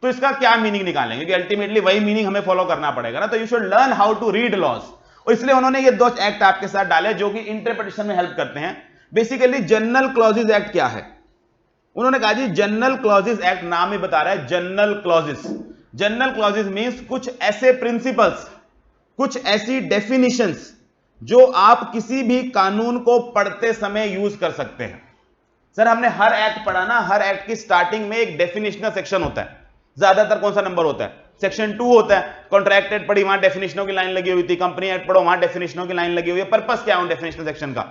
तो इसका क्या मीनिंग निकालेंगे, कि अल्टीमेटली वही मीनिंग हमें फॉलो करना पड़ेगा ना। तो you should learn how to read laws, और इसलिए उन्होंने ये 2 एक्ट आपके साथ डाले जो कि इंटरप्रिटेशन में हेल्प करते हैं। बेसिकली जनरल क्लॉजेज एक्ट क्या है, उन्होंने कहा जी जनरल क्लॉजेज एक्ट नाम ही बता रहा है, general clauses. General clauses means कुछ ऐसे प्रिंसिपल्स, कुछ ऐसी डेफिनेशंस जो आप किसी भी कानून को पढ़ते समय यूज कर सकते हैं। सर हमने हर एक्ट पढ़ा ना, हर एक्ट की स्टार्टिंग में एक डेफिनेशनल सेक्शन होता है। ज्यादातर कौन सा नंबर होता है, सेक्शन 2 होता है। कॉन्ट्रैक्ट एक्ट पढ़ी, वहां डेफिनेशनों की लाइन लगी हुई थी। कंपनी एक्ट पढ़ो, वहां डेफिनेशनों की लाइन लगी हुई है। पर्पस क्या है उन डेफिनेशनल सेक्शन का,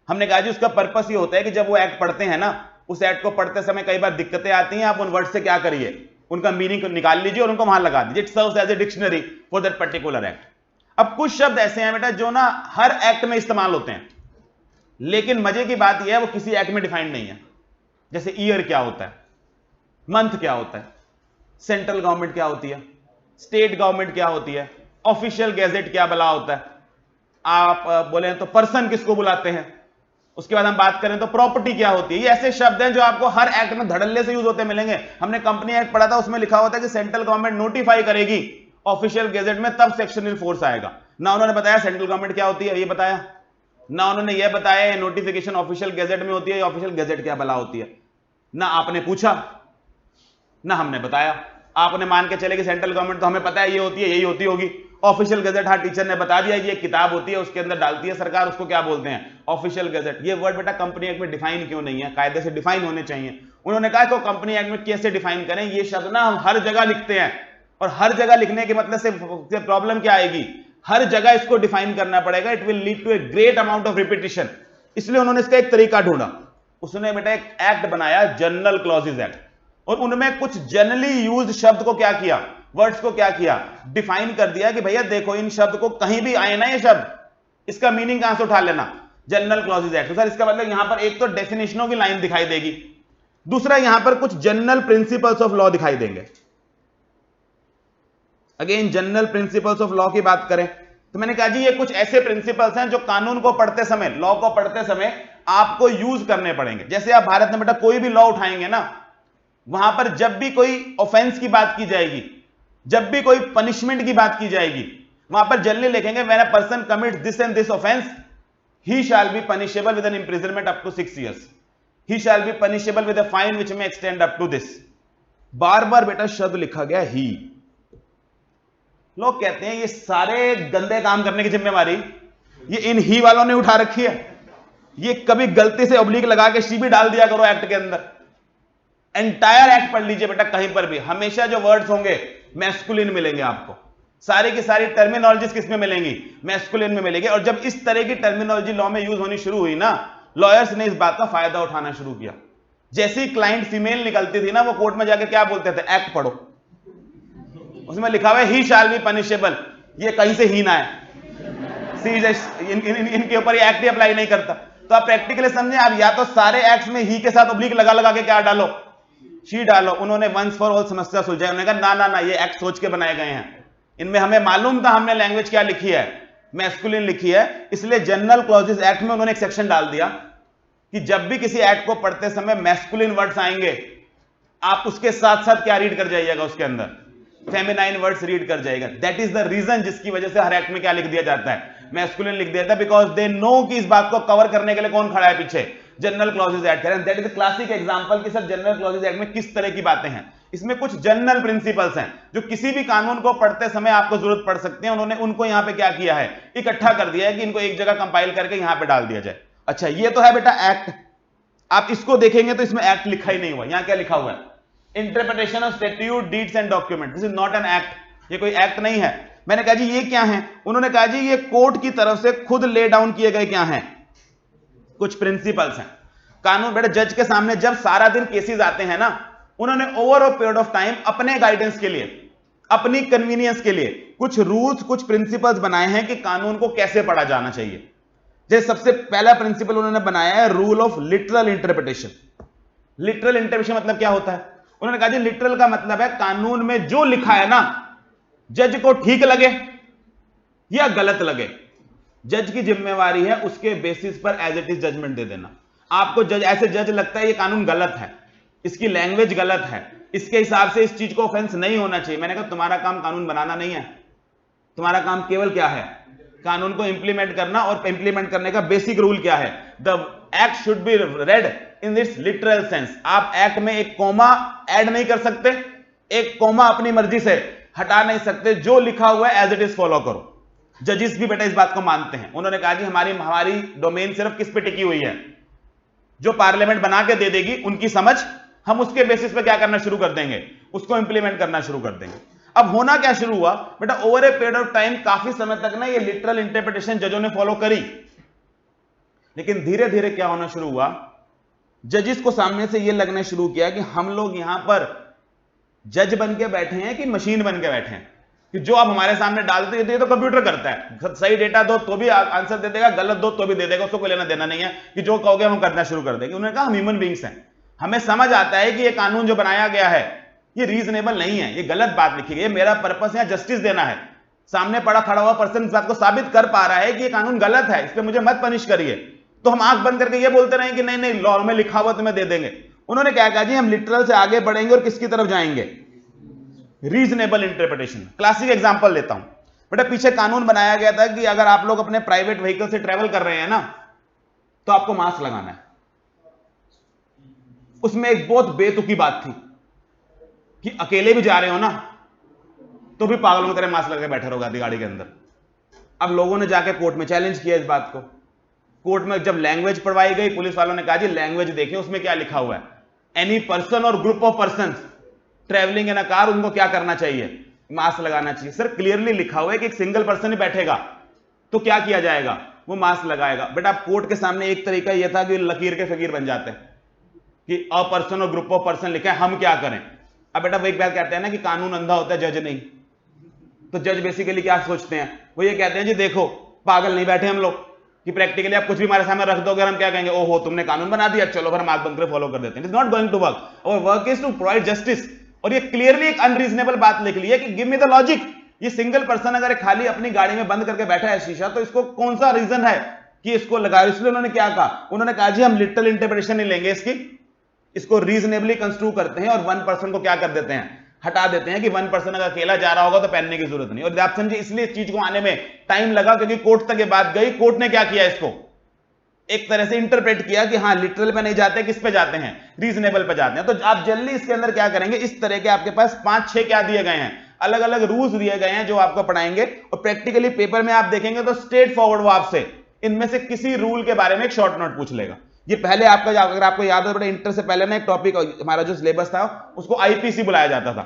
हमने कहा जी उसका पर्पस ये होता है कि जब वो एक्ट पढ़ते हैं ना, उस एक्ट को पढ़ते समय कई बार दिक्कतें आती हैं, आप उन वर्ड से क्या करिए, उनका मीनिंग निकाल लीजिए और उनको वहां लगा दीजिए। It serves as a dictionary for that particular act. अब कुछ शब्द ऐसे हैं बेटा जो ना हर एक्ट में इस्तेमाल होते हैं, लेकिन मजे की बात यह है वो किसी एक्ट में डिफाइंड नहीं है। जैसे ईयर क्या होता है, मंथ क्या होता है, सेंट्रल गवर्नमेंट क्या होती है, स्टेट गवर्नमेंट क्या होती है, ऑफिशियल गैजेट क्या बला होता है, आप बोले तो पर्सन किसको बुलाते हैं, उसके बाद हम बात करें तो प्रॉपर्टी क्या होती है। ये ऐसे शब्द हैं जो आपको हर एक्ट में धड़ल्ले से यूज होते मिलेंगे। हमने कंपनी एक्ट पढ़ा था, उसमें लिखा होता है कि सेंट्रल गवर्नमेंट नोटिफाई करेगी ऑफिशियल गैजेट में, तब सेक्शनल फोर्स आएगा। ना उन्होंने बताया सेंट्रल गवर्नमेंट क्या होती है, ये बताया ना उन्होंने ये बताया नोटिफिकेशन ऑफिशियल गैजेट में होती है, ऑफिशियल गैजेट क्या भला होती है। ना आपने पूछा ना हमने बताया, आपने मान के चले कि सेंट्रल गवर्नमेंट तो हमें पता है ये होती है, यही होती होगी। ऑफिशियल गैजेट हाँ टीचर ने बता दिया, ये किताब होती है उसके अंदर डालती है सरकार, उसको क्या बोलते हैं, ऑफिशियल गैजेट। ये वर्ड बेटा कंपनी एक्ट में डिफाइन क्यों नहीं है, कायदे से डिफाइन होने चाहिए। उन्होंने कहा कि कंपनी एक्ट में कैसे डिफाइन करें, ये शब्द ना हम हर जगह लिखते हैं, और हर जगह लिखने के मतलब से प्रॉब्लम क्या आएगी, हर जगह इसको डिफाइन करना पड़ेगा, it will lead to a great amount of repetition. इसलिए उन्होंने इसका एक तरीका ढूंढा, उसने बेटा एक एक्ट बनाया जनरल क्लॉजेज एक्ट, और उनमें कुछ जनरली यूज्ड शब्द को क्या किया, वर्ड्स को क्या किया, डिफाइन कर दिया कि भैया देखो इन शब्द को कहीं भी आए ना ये शब्द, इसका मीनिंग कहां से उठा लेना, जनरल क्लॉजेज एक्ट। सर इसका मतलब यहां पर एक तो डेफिनेशनों की लाइन दिखाई देगी, दूसरा यहां पर कुछ जनरल प्रिंसिपल्स ऑफ लॉ दिखाई देंगे। Again general principles of law की बात करें तो मैंने कहा जी ये कुछ ऐसे प्रिंसिपल्स हैं जो कानून को पढ़ते समय, लॉ को पढ़ते समय आपको यूज करने पड़ेंगे। जैसे आप भारत में बेटा कोई भी लॉ उठाएंगे ना, वहां पर जब भी कोई ऑफेंस की बात की जाएगी, जब भी कोई पनिशमेंट की बात की जाएगी, वहां पर जनरली लिखेंगे when a person commits this and this offence he shall be punishable with an imprisonment up to 6 years, he shall be punishable with a fine which may extend up to this. बार बार बेटा शब्द लिखा गया ही। लोग कहते हैं ये सारे गंदे काम करने की जिम्मेवारी ये इन ही वालों ने उठा रखी है, ये कभी गलती से ऑब्लिक लगा के शी भी डाल दिया करो एक्ट के अंदर। एंटायर एक्ट पढ़ लीजिए बेटा, कहीं पर भी हमेशा जो वर्ड्स होंगे मैस्कुलिन मिलेंगे आपको, सारी की सारी टर्मिनोलॉजीज किसमें मिलेंगी, मैस्कुलिन में मिलेंगी। और जब इस तरह की टर्मिनोलॉजी लॉ में यूज होनी शुरू हुई ना, लॉयर्स ने इस बात का फायदा उठाना शुरू किया। जैसे ही क्लाइंट फीमेल निकलती थी ना, वो कोर्ट में जाके क्या बोलते थे, एक्ट पढ़ो, उसमें लिखा हुआ है ही शैल बी पनिशेबल, ये कहीं से ही ना है, इनके ऊपर ये एक्ट ही अप्लाई नहीं करता। तो आप प्रैक्टिकली समझे, आप या तो सारे एक्ट्स में ही के साथ ऑब्लिक लगा लगा के क्या डालो, शी डालो। उन्होंने वंस फॉर ऑल समस्या सुलझाई, उन्होंने कहा ना ना ना ये एक्ट सोच के बनाए गए हैं, इनमें हमें मालूम था, हमने लैंग्वेज क्या लिखी है, मैस्कुलिन लिखी है। इसलिए जनरल क्लॉजेज एक्ट में उन्होंने एक सेक्शन डाल दिया कि जब भी किसी एक्ट को पढ़ते समय मैस्कुलिन वर्ड्स आएंगे, आप उसके साथ साथ क्या रीड कर जाइएगा, उसके अंदर फेमिनाइन वर्ड्स रीड कर जाएगा। दैट इज द रीजन जिसकी वजह से हर एक्ट में क्या लिख दिया जाता है, मैस्कुलिन लिख दिया जाता है, बिकॉज दे नो कि इस बात को कवर करने के लिए कौन खड़ा है पीछे, जनरल क्लॉजेज एक्ट करें। दैट इज क्लासिक एग्जांपल कि सर जनरल क्लॉजेज एक्ट में किस तरह की बातें हैं। इसमें कुछ जनरल प्रिंसिपल्स हैं जो किसी भी कानून को पढ़ते समय आपको जरूरत पड़ सकती है। उन्होंने उनको यहां पे क्या किया है, इकट्ठा कर दिया है कि इनको एक जगह कंपाइल करके यहां पे डाल दिया जाए। अच्छा ये तो है बेटा एक्ट, आप इसको देखेंगे तो इसमें एक्ट लिखा ही नहीं हुआ। यहां क्या लिखा हुआ है, interpretation of statute, deeds and document, this is not an act, ये कोई एक्ट नहीं है। मैंने कहा जी ये क्या है, उन्होंने कहा जी ये कोर्ट की तरफ से खुद ले डाउन किए गए क्या हैं, कुछ प्रिंसिपल्स हैं। कानून बेटा जज के सामने जब सारा दिन केसेस आते हैं ना, उन्होंने over a period of time अपने गाइडेंस के लिए, अपनी कन्वीनियंस के लिए कुछ रूल्स, कुछ प्रिंसिपल्स बनाए हैं कि कानून को कैसे पढ़ा जाना चाहिए। जैसे सबसे पहला प्रिंसिपल उन्होंने बनाया है rule of literal interpretation. Literal interpretation मतलब क्या होता है? उन्होंने कहा जी लिटरल का मतलब है कानून में जो लिखा है ना, जज को ठीक लगे या गलत लगे, जज की जिम्मेवारी है उसके बेसिस पर एज इट इज जजमेंट दे देना। आपको जज ऐसे जज लगता है ये कानून गलत है, इसकी लैंग्वेज गलत है, इसके हिसाब से इस चीज को ऑफेंस नहीं होना चाहिए, मैंने कहा तुम्हारा काम कानून बनाना नहीं है, तुम्हारा काम केवल क्या है? कानून को इंप्लीमेंट करना। और इंप्लीमेंट करने का बेसिक रूल क्या है? The act should be red in this literal sense. आप एक्ट में एक कोमा ऐड नहीं कर सकते, एक कोमा अपनी मर्जी से हटा नहीं सकते, जो लिखा हुआ है एज इट इज फॉलो करो। जजिस भी बेटा इस बात को मानते हैं। उन्होंने कहा जी हमारी डोमेन सिर्फ किस पे टिकी हुई है? जो पार्लियामेंट बना के दे देगी उनकी समझ, हम उसके बेसिस पे क्या करना शुरू कर देंगे? उसको इंप्लीमेंट करना शुरू कर देंगे। अब होना क्या शुरू हुआ बेटा, over a period of time काफी समय तक ना ये लिटरल इंटरप्रिटेशन जजों ने फॉलो करी, लेकिन धीरे धीरे क्या होना शुरू हुआ, जजिस को सामने से ये लगने शुरू किया कि हम लोग यहां पर जज बन के बैठे हैं कि मशीन बन के बैठे हैं, कि जो आप हमारे सामने डालते हैं तो कंप्यूटर करता है, सही डेटा दो तो भी आंसर दे देगा, गलत दो तो भी दे देगा, उसको कोई लेना देना नहीं है, कि जो कहोगे हम करना शुरू कर देंगे। उन्होंने कहा हम ह्यूमन बींग्स हैं, हमें समझ आता है कि ये कानून जो बनाया गया है ये रीजनेबल नहीं है, ये गलत बात लिखी गई है, मेरा पर्पस है जस्टिस देना है, सामने खड़ा हुआ पर्सन इस बात को साबित कर पा रहा है कि ये कानून गलत है, इसलिए मुझे मत पनिश करिए, तो हम आंख बंद करके ये बोलते रहे कि नहीं नहीं लॉ में लिखा हुआ तुम्हें दे देंगे। उन्होंने क्या कहा जी हम लिटरल से आगे बढ़ेंगे और किसकी तरफ जाएंगे? Reasonable interpretation. क्लासिक एग्जांपल लेता हूं बेटा, पीछे कानून बनाया गया था कि अगर आप लोग अपने प्राइवेट व्हीकल से ट्रेवल कर रहे हैं ना तो आपको मास्क लगाना है। उसमें एक बहुत बेतुकी बात थी कि अकेले भी जा रहे हो ना तो भी पागलों की तरह मास्क लगा के बैठे रहोगे आधी गाड़ी के अंदर। अब लोगों ने जाके कोर्ट में चैलेंज किया इस बात को। कोर्ट में जब लैंग्वेज पढ़वाई गई, पुलिस वालों ने कहा जी लैंग्वेज देखें उसमें क्या लिखा हुआ है, एनी पर्सन और group of person travelling in a car, उनको क्या करना चाहिए? मास्क लगाना चाहिए। सर क्लियरली लिखा हुआ है कि एक सिंगल पर्सन ही बैठेगा तो क्या किया जाएगा? वो मास्क लगाएगा। बेटा कोर्ट के सामने एक तरीका यह था कि लकीर के फकीर बन जाते हैं कि अ पर्सन और ग्रुप ऑफ पर्सन लिखा है, हम क्या करें? अब बेटा वो एक बात कहते हैं ना कि कानून अंधा होता है जज नहीं, तो जज बेसिकली क्या सोचते हैं, वो ये कहते हैं जी देखो पागल नहीं बैठे हम लोग कि प्रैक्टिकली आप कुछ भी हमारे सामने रख दोगे हम क्या कहेंगे, ओहो तुमने कानून बना दिया, चलो फिर हम आंख बंद कर फॉलो कर देते हैं। It is not going to work, और work is to provide justice. और ये क्लियरली एक अनरीजनेबल बात लिख ली है कि गिव मी द लॉजिक। ये सिंगल पर्सन अगर खाली अपनी गाड़ी में बंद करके बैठा है शीशा, तो इसको कौन सा रीजन है कि इसको लगाओ? इसलिए उन्होंने क्या कहा, उन्होंने कहा जी हम लिटरल इंटरप्रिटेशन नहीं लेंगे इसकी, इसको रीजनेबली कंस्ट्रू करते हैं और वन पर्सन को क्या कर देते हैं, हटा देते हैं कि वन पर्सन अगर अकेला जा रहा होगा तो पहनने की जरूरत नहीं। और आप समझे इसलिए इस चीज को आने में टाइम लगा क्योंकि कोर्ट तक ये बात गई। कोर्ट ने क्या किया, इसको एक तरह से इंटरप्रेट किया कि हाँ लिटरल पे नहीं जाते, किस पे जाते हैं, रीजनेबल पे जाते हैं। तो आप जल्दी इसके अंदर क्या करेंगे, इस तरह के आपके पास 5-6 क्या दिए गए हैं, अलग अलग रूल्स दिए गए हैं जो आपको पढ़ाएंगे। और प्रैक्टिकली पेपर में आप देखेंगे तो स्ट्रेट फॉरवर्ड वो आपसे इनमें से किसी रूल के बारे में एक शॉर्ट नोट पूछ लेगा। ये पहले आपका अगर आपको याद है बड़े इंटर से पहले ना एक टॉपिक हमारा जो सिलेबस था उसको आईपीसी बुलाया जाता था,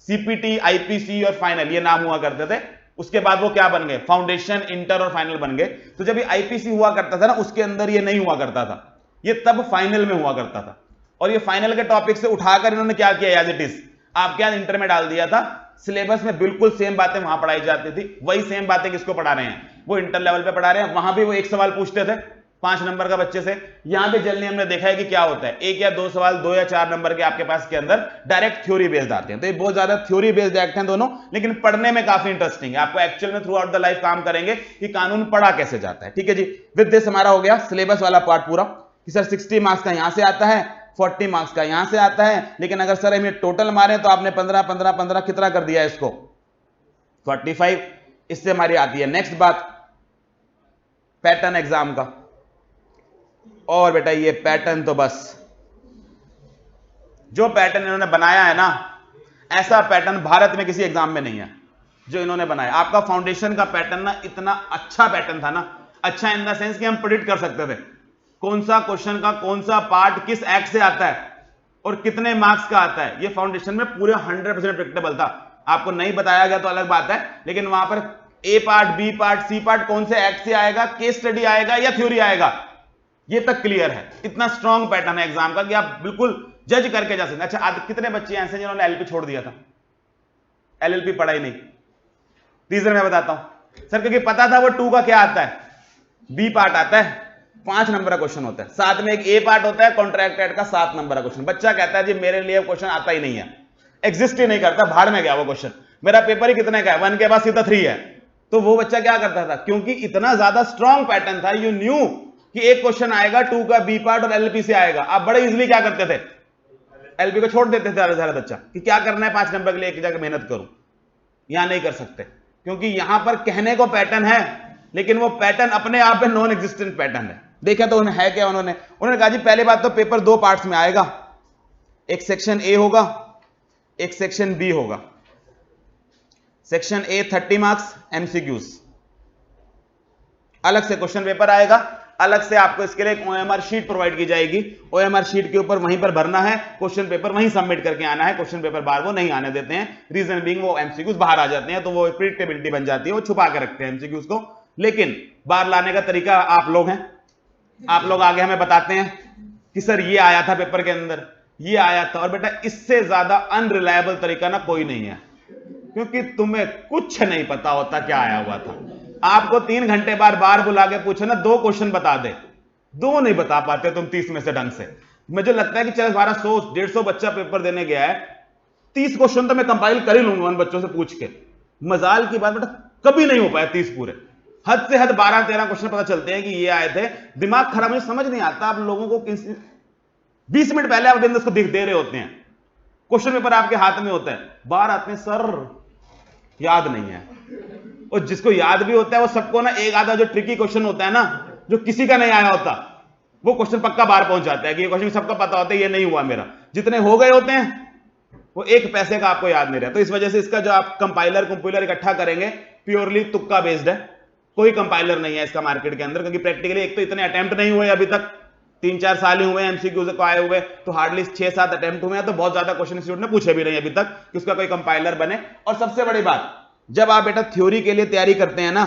सीपीटी, आईपीसी और फाइनल ये नाम हुआ करते थे। उसके बाद वो क्या बन गए, फाउंडेशन, इंटर और फाइनल बन गए। तो जब ये आईपीसी हुआ करता था ना उसके अंदर ये नहीं हुआ करता था, ये तब फाइनल में हुआ करता था। और ये फाइनल के टॉपिक से उठाकर इन्होंने क्या किया, एज इट इज आपके यहां इंटर में डाल दिया था। सिलेबस में बिल्कुल सेम बातें वहां पढ़ाई जाती थी, वही सेम बातें किसको पढ़ा रहे हैं, वो इंटर लेवल पे पढ़ा रहे हैं। वहां भी वो एक सवाल पूछते थे 5 नंबर का बच्चे से। यहां पे जल्दी हमने देखा है कि क्या होता है, 1 या 2 सवाल 2 या 4 नंबर के आपके पास के अंदर डायरेक्ट थ्योरी बेस्ड आते हैं। तो ये बहुत ज्यादा थ्योरी बेस्ड एक्ट हैं दोनों, लेकिन पढ़ने में काफी इंटरेस्टिंग है। आपको एक्चुअल में थ्रू आउट द लाइफ काम करेंगे कि कानून पढ़ा कैसे जाता है। ठीक है जी, विद दिस हमारा हो गया सिलेबस वाला पार्ट पूरा कि सर 60 मार्क्स का यहां से आता है, 40 मार्क्स का यहां से आता है। लेकिन अगर सर हम ये टोटल मारे तो आपने 15 कितना कर दिया इसको, 45। इससे हमारी आती है नेक्स्ट बात पैटर्न एग्जाम का। और बेटा ये पैटर्न तो बस जो पैटर्न इन्होंने बनाया है ना, ऐसा पैटर्न भारत में किसी एग्जाम में नहीं है जो इन्होंने बनाया। आपका फाउंडेशन का पैटर्न ना इतना अच्छा पैटर्न था ना, अच्छा इन द सेंस कि हम प्रेडिक्ट कर सकते थे कौन सा क्वेश्चन का कौन सा पार्ट किस एक्ट से आता है और कितने मार्क्स का आता है। ये फाउंडेशन में पूरे 100% प्रेडिक्टेबल था। आपको नहीं बताया गया तो अलग बात है, लेकिन वहां पर A part, B part, C part कौन से एक्ट से आएगा, केस स्टडी आएगा या थ्योरी आएगा, ये तक क्लियर है। इतना स्ट्रॉन्ग पैटर्न है एग्जाम का कि आप बिल्कुल जज करके जा सकते हैं। अच्छा आज कितने बच्चे ऐसे जिन्होंने एलएलपी छोड़ दिया था, एलएलपी पढ़ा ही नहीं? रीजन मैं बताता हूं सर, क्योंकि पता था वो 2 का क्या आता है, बी पार्ट आता है 5 नंबर का क्वेश्चन होता है, साथ में एक ए पार्ट होता है कॉन्ट्रैक्टेड का 7 नंबर का क्वेश्चन। बच्चा कहता है जी मेरे लिए क्वेश्चन आता ही नहीं है, एग्जिस्ट ही नहीं करता, भाड़ में गया वो क्वेश्चन, मेरा पेपर ही कितने का है 1 के बाद सीधा 3 है। तो वो बच्चा क्या करता था, क्योंकि इतना ज्यादा स्ट्रॉन्ग पैटर्न था, यू न्यू कि एक क्वेश्चन आएगा 2 का बी पार्ट और एलपी से आएगा, आप बड़े इजीली क्या करते थे, एलपी को छोड़ देते थे ज्यादा बच्चा कि क्या करना है 5 नंबर के लिए एक जगह मेहनत करूं। यहां नहीं कर सकते, क्योंकि यहां पर कहने को पैटर्न है, लेकिन वो पैटर्न अपने आप में नॉन एग्जिस्टेंट पैटर्न है। देखा तो उन्हें है क्या, उन्होंने कहा जी पहली बात तो पेपर 2 पार्ट्स में आएगा, एक सेक्शन ए होगा, एक सेक्शन बी होगा। सेक्शन ए 30 मार्क्स एमसीक्यूज, अलग से क्वेश्चन पेपर आएगा, अलग से आपको इसके लिए एक ओएमआर शीट प्रोवाइड की जाएगी, ओएमआर शीट के ऊपर वहीं पर भरना है, क्वेश्चन पेपर वहीं सबमिट करके आना है। क्वेश्चन पेपर बाहर वो नहीं आने देते हैं, रीजन बीइंग वो एमसीक्यूज बाहर आ जाते हैं, तो वो प्रिडिक्टेबिलिटी बन जाती है, वो छुपा के रखते हैं एमसीक्यूज को। लेकिन बाहर लाने का तरीका आप लोग हैं, आप लोग आगे हमें बताते हैं कि सर ये आया था पेपर के अंदर, ये आया था, और बेटा इससे ज्यादा अनरिलायबल तरीका ना कोई नहीं है, क्योंकि तुम्हें कुछ नहीं पता होता क्या आया हुआ था। आपको 3 घंटे बाद बार बुला के पूछो ना 2 क्वेश्चन बता दे, 2 नहीं बता पाते तुम 30 में से ढंग से। मुझे लगता है कि चल 1200-150 बच्चा पेपर देने गया है, 30 क्वेश्चन तो मैं कंपाइल कर ही लूंगा उन बच्चों से पूछ के। मजाल की बात बेटा कभी नहीं हो पाया 30 पूरे, हद से हद 12-13 क्वेश्चन पता चलते हैं कि ये आए थे। दिमाग खराब, मुझे समझ नहीं आता आप लोगों को 20 मिनट पहले आप उसको दिख दे रहे होते हैं, क्वेश्चन पेपर आपके हाथ में होता है, बाहर आते हैं सर याद नहीं है। और जिसको याद भी होता है वो सबको ना एक आधा जो ट्रिकी क्वेश्चन होता है ना, जो किसी का नहीं आया होता, वो क्वेश्चन पक्का बाहर पहुंच जाता है कि ये क्वेश्चन सबको पता होता है, ये नहीं हुआ मेरा। जितने हो गए होते हैं वो 1 पैसे का आपको याद नहीं रहता। तो इस वजह से इसका जो आप कंपाइलर इकट्ठा करेंगे प्योरली तुक्का बेस्ड है, कोई कंपाइलर नहीं है इसका मार्केट के अंदर, क्योंकि प्रैक्टिकली एक तो इतने अटेम्प्ट नहीं हुए अभी तक, 3-4 साल ही हुए एमसीक्यू को आए हुए, तो हार्डली 6-7 अटेम्प्ट हुए हैं, तो बहुत ज्यादा क्वेश्चन इंस्टीट्यूट ने पूछे भी नहीं अभी तक कि उसका कोई कंपाइलर बने। और सबसे बड़ी बात, जब आप बेटा थ्योरी के लिए तैयारी करते हैं ना,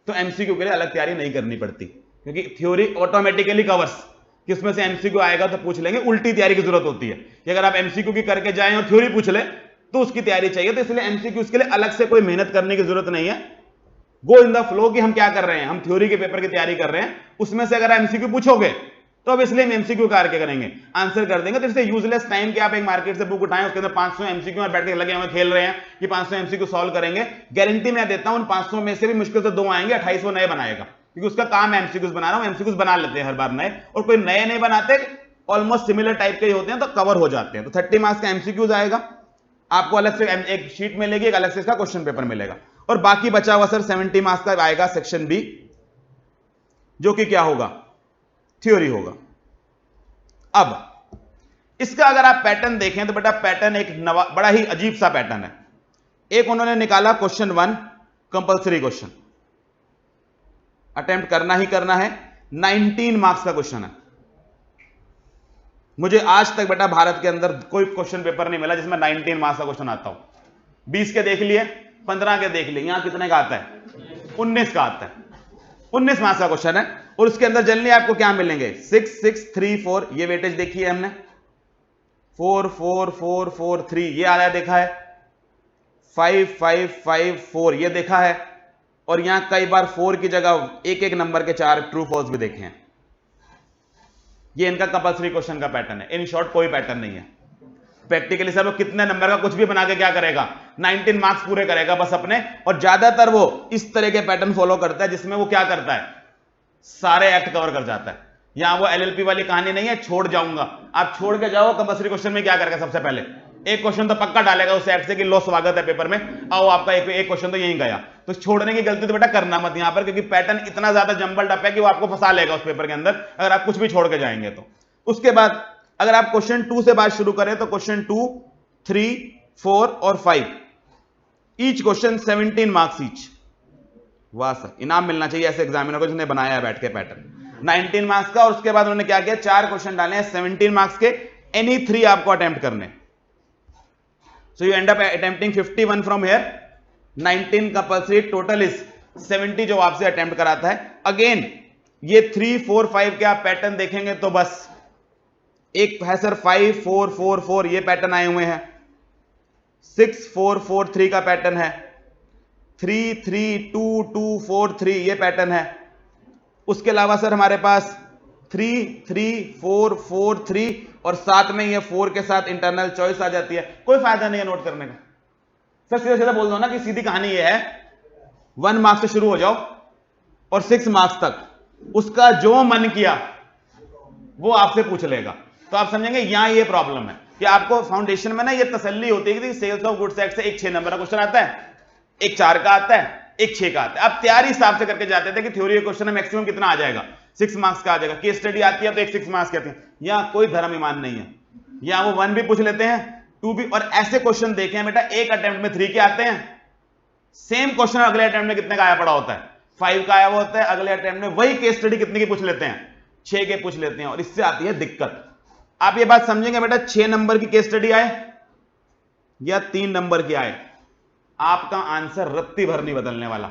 तो एमसीक्यू के लिए अलग तैयारी नहीं करनी पड़ती, क्योंकि थ्योरी ऑटोमेटिकली कवर्स कि उसमें से एमसीक्यू आएगा तो पूछ लेंगे। उल्टी तैयारी की जरूरत होती है कि अगर आप एमसीक्यू की करके जाएं और थ्योरी पूछ ले तो उसकी तैयारी चाहिए। तो इसलिए एमसीक्यू के लिए अलग से कोई मेहनत करने की जरूरत नहीं है, गो इन द फ्लो कि हम क्या कर रहे हैं, हम थ्योरी के पेपर की तैयारी कर रहे हैं, उसमें से अगर एमसीक्यू पूछोगे तो अब इसलिए हम एमसीक्यू करके करेंगे, आंसर कर देंगे। तो इससे यूजलेस टाइम कि आप एक मार्केट से बुक उठाएं, उसके अंदर 500 एमसीक्यू में बैठ के लगे हुए खेल रहे हैं कि 500 एमसीक्यू सॉल्व करेंगे। गारंटी मैं देता हूं उन 500 में से भी मुश्किल से 2 आएंगे, 28 वो नए बनाएगा, क्योंकि उसका काम है एमसीक्यूज बना रहा हूं। एमसीक्यूज बना लेते हैं हर बार नए, और कोई नए नहीं बनाते, ऑलमोस्ट सिमिलर टाइप के ही होते हैं, तो कवर हो जाते हैं। तो 30 मार्क्स का एमसीक्यूज आएगा, आपको अलग से एक शीट मिलेगी, एक अलग से इसका क्वेश्चन पेपर मिलेगा, और बाकी बचा हुआ सर 70 मार्क्स का आएगा सेक्शन बी, जो कि क्या होगा, थ्योरी होगा। अब इसका अगर आप पैटर्न देखें तो बेटा पैटर्न एक बड़ा ही अजीब सा पैटर्न है। एक उन्होंने निकाला क्वेश्चन 1 कंपल्सरी क्वेश्चन, अटेम्प्ट करना ही करना है, 19 मार्क्स का क्वेश्चन है। मुझे आज तक बेटा भारत के अंदर कोई क्वेश्चन पेपर नहीं मिला जिसमें 19 मार्क्स का क्वेश्चन आता हो। 20 के देख लिए, 15 के देख लिए, यहां कितने का आता है, 19 का आता है। 19 मार्क्स का क्वेश्चन है, और उसके अंदर जनरली आपको क्या मिलेंगे, 6 6 3 4, ये वेटेज देखी है हमने, 4 4 4 4 3 ये आया देखा है, 5 5 5 4 ये देखा है, और यहां कई बार 4 की जगह एक एक नंबर के 4 ट्रू फॉल्स भी देखे हैं। ये इनका कंपल्सरी क्वेश्चन का पैटर्न है। इन शॉर्ट कोई पैटर्न नहीं है प्रैक्टिकली। सर वो कितने नंबर का कुछ भी बना के क्या करेगा, 19 मार्क्स पूरे करेगा बस अपने, और ज्यादातर वो इस तरह के पैटर्न फॉलो करता है जिसमें वो क्या करता है, सारे एक्ट कवर कर जाता है। यहां वो एलएलपी वाली कहानी नहीं है छोड़ जाऊंगा, आप छोड़ के जाओ। कंपल्सरी क्वेश्चन में क्या करेगा, सबसे पहले एक क्वेश्चन तो पक्का डालेगा उस एक्ट से कि लो स्वागत है पेपर में, आओ आपका एक क्वेश्चन तो यहीं गया। तो छोड़ने की गलती तो बेटा करना मत यहां पर, क्योंकि पैटर्न इतना ज्यादा जंबल्ड अप है कि वो आपको फंसा लेगा उस पेपर के अंदर अगर आप कुछ भी छोड़ के जाएंगे तो। उसके बाद अगर आप क्वेश्चन 2 से बात शुरू करें तो क्वेश्चन 2, 3, 4 और 5, ईच क्वेश्चन 17 मार्क्स ईच। वाह सर, इनाम मिलना चाहिए ऐसे एग्जामिनर को जिसने बनाया है बैठ के पैटर्न 19 मार्क्स का। और उसके बाद उन्होंने क्या किया, 4 क्वेश्चन डाले हैं 17 मार्क्स के, एनी 3 आपको अटेम्प्ट करने। So you and up attempting 51 from here, 19 compulsory, total is 70 जो आपसे अटेम्प्ट कराता है। अगेन ये 3 4 5 के आप पैटर्न देखेंगे तो बस एक है सर 5 4 4 4 ये पैटर्न आए हुए हैं, 6 4 4 3 का पैटर्न है, 3 3 2 2 4 3 ये पैटर्न है, उसके अलावा सर हमारे पास 3 3 4 4 3 और साथ में ये 4 के साथ इंटरनल चॉइस आ जाती है। कोई फायदा नहीं है नोट करने का सर, सीधा सीधा बोल दो ना कि सीधी कहानी ये है 1 मार्क्स से शुरू हो जाओ और 6 मार्क्स तक उसका जो मन किया वो आपसे पूछ लेगा। तो आप समझेंगे यहां ये प्रॉब्लम है कि आपको फाउंडेशन में ना ये तसल्ली होती है कि सेल्स ऑफ गुड्स एक्ट से एक 6 नंबर का क्वेश्चन आता है, एक 4 का आता है, एक 6 का आता है। आप तैयारी हिसाब से करके जाते थे कि थ्योरी क्वेश्चन में मैक्सिमम कितना आ जाएगा, 6 मार्क्स का आ जाएगा। केस स्टडी आती है तो एक 6 मार्क्स के आते हैं। यहां कोई धर्म ईमान नहीं है, यहां वो 1 भी पूछ लेते हैं, 2 भी। और ऐसे क्वेश्चन देखे हैं बेटा, एक अटेम्प्ट में 3 के आते हैं, सेम क्वेश्चन अगले अटेम्प्ट में कितने का आया पड़ा होता है, 5 का आया हुआ होता है, अगले अटेम्प्ट में वही केस स्टडी कितने की पूछ लेते हैं, 6 के पूछ लेते हैं। और इससे आती है दिक्कत। आप ये बात समझेंगे बेटा, 6 नंबर की केस स्टडी आए या 3 नंबर की आए, आपका आंसर रत्ती भर नहीं बदलने वाला।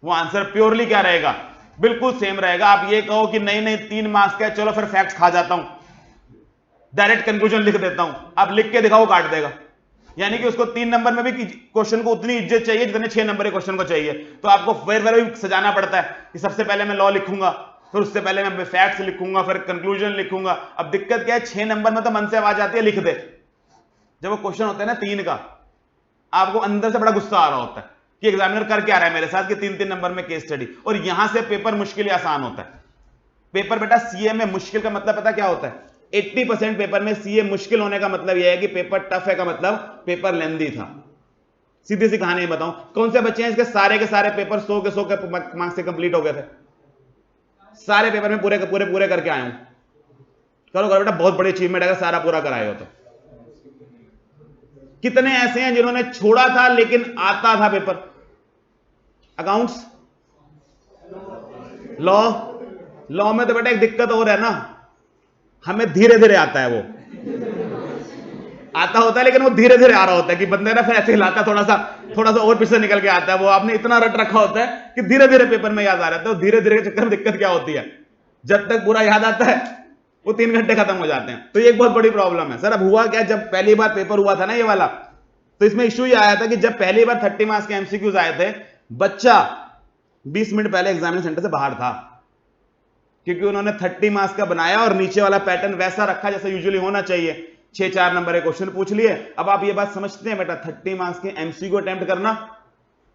वो आंसर प्योरली क्या रहेगा, बिल्कुल सेम रहेगा। आप ये कहो कि नहीं नहीं 3 मार्क्स का है, चलो फिर फैक्ट्स खा जाता हूं, डायरेक्ट कंक्लूजन लिख देता हूं, आप लिख के दिखाओ, काट देगा। यानी कि उसको 3 नंबर में भी क्वेश्चन को उतनी इज्जत चाहिए जितने 6 नंबर के क्वेश्चन को चाहिए। तो आपको फिर भी सजाना पड़ता है कि सबसे पहले मैं लॉ लिखूंगा, फिर उससे पहले मैं फैक्ट्स लिखूंगा, फिर कंक्लूजन लिखूंगा। अब दिक्कत क्या है, 6 नंबर में तो मन से आवाज आती है लिख दे। जब वो क्वेश्चन होता है ना 3 का, आपको अंदर से बड़ा गुस्सा आ रहा होता है कि एग्जामिनर कर क्या रहा है मेरे साथ कि 3 नंबर में केस स्टडी। और यहां से पेपर मुश्किल या आसान होता है। पेपर बेटा सीए में मुश्किल का मतलब पता क्या होता है, 80% पेपर में सीए मुश्किल होने का मतलब यह है कि पेपर टफ है का मतलब पेपर लेंदी था। सीधी सी कहानी बताऊं, कौन से बच्चे हैं इसके सारे के सारे पेपर 100 के 100 के मार्क्स से कंप्लीट हो गए थे, सारे पेपर में पूरे करके आए हूं। करो बेटा, बहुत बड़ी अचीवमेंट है, सारा पूरा कराए हो तो। कितने ऐसे हैं जिन्होंने छोड़ा था लेकिन आता था पेपर, अकाउंट्स, लॉ में तो बेटा एक दिक्कत और है ना, हमें धीरे धीरे आता है। वो आता होता है लेकिन वो धीरे धीरे आ रहा होता है कि बंदे ना फिर ऐसे हिलाता है, थोड़ा सा और पीछे निकल के आता है। वो आपने इतना रट रखा होता है कि धीरे धीरे पेपर में याद आ रहा है। तो धीरे धीरे के चक्कर में दिक्कत क्या होती है, जब तक पूरा याद आता है वो 3 घंटे खत्म हो जाते हैं। तो ये एक बहुत बड़ी प्रॉब्लम है सर। अब हुआ क्या, जब पहली बार पेपर हुआ था ना ये वाला, तो इसमें इश्यू ये आया था कि जब पहली बार 30 मार्क्स के एमसीक्यूज आए थे, बच्चा 20 मिनट पहले एग्जामिनेशन सेंटर से बाहर था, क्योंकि उन्होंने 30 मार्क्स का बनाया और नीचे वाला पैटर्न वैसा रखा जैसा यूजुअली होना चाहिए। 6-4 नंबर के क्वेश्चन पूछ लिए। अब आप ये बात समझते हैं बेटा, 30 मार्क्स के एमसीक्यू अटेम्प्ट करना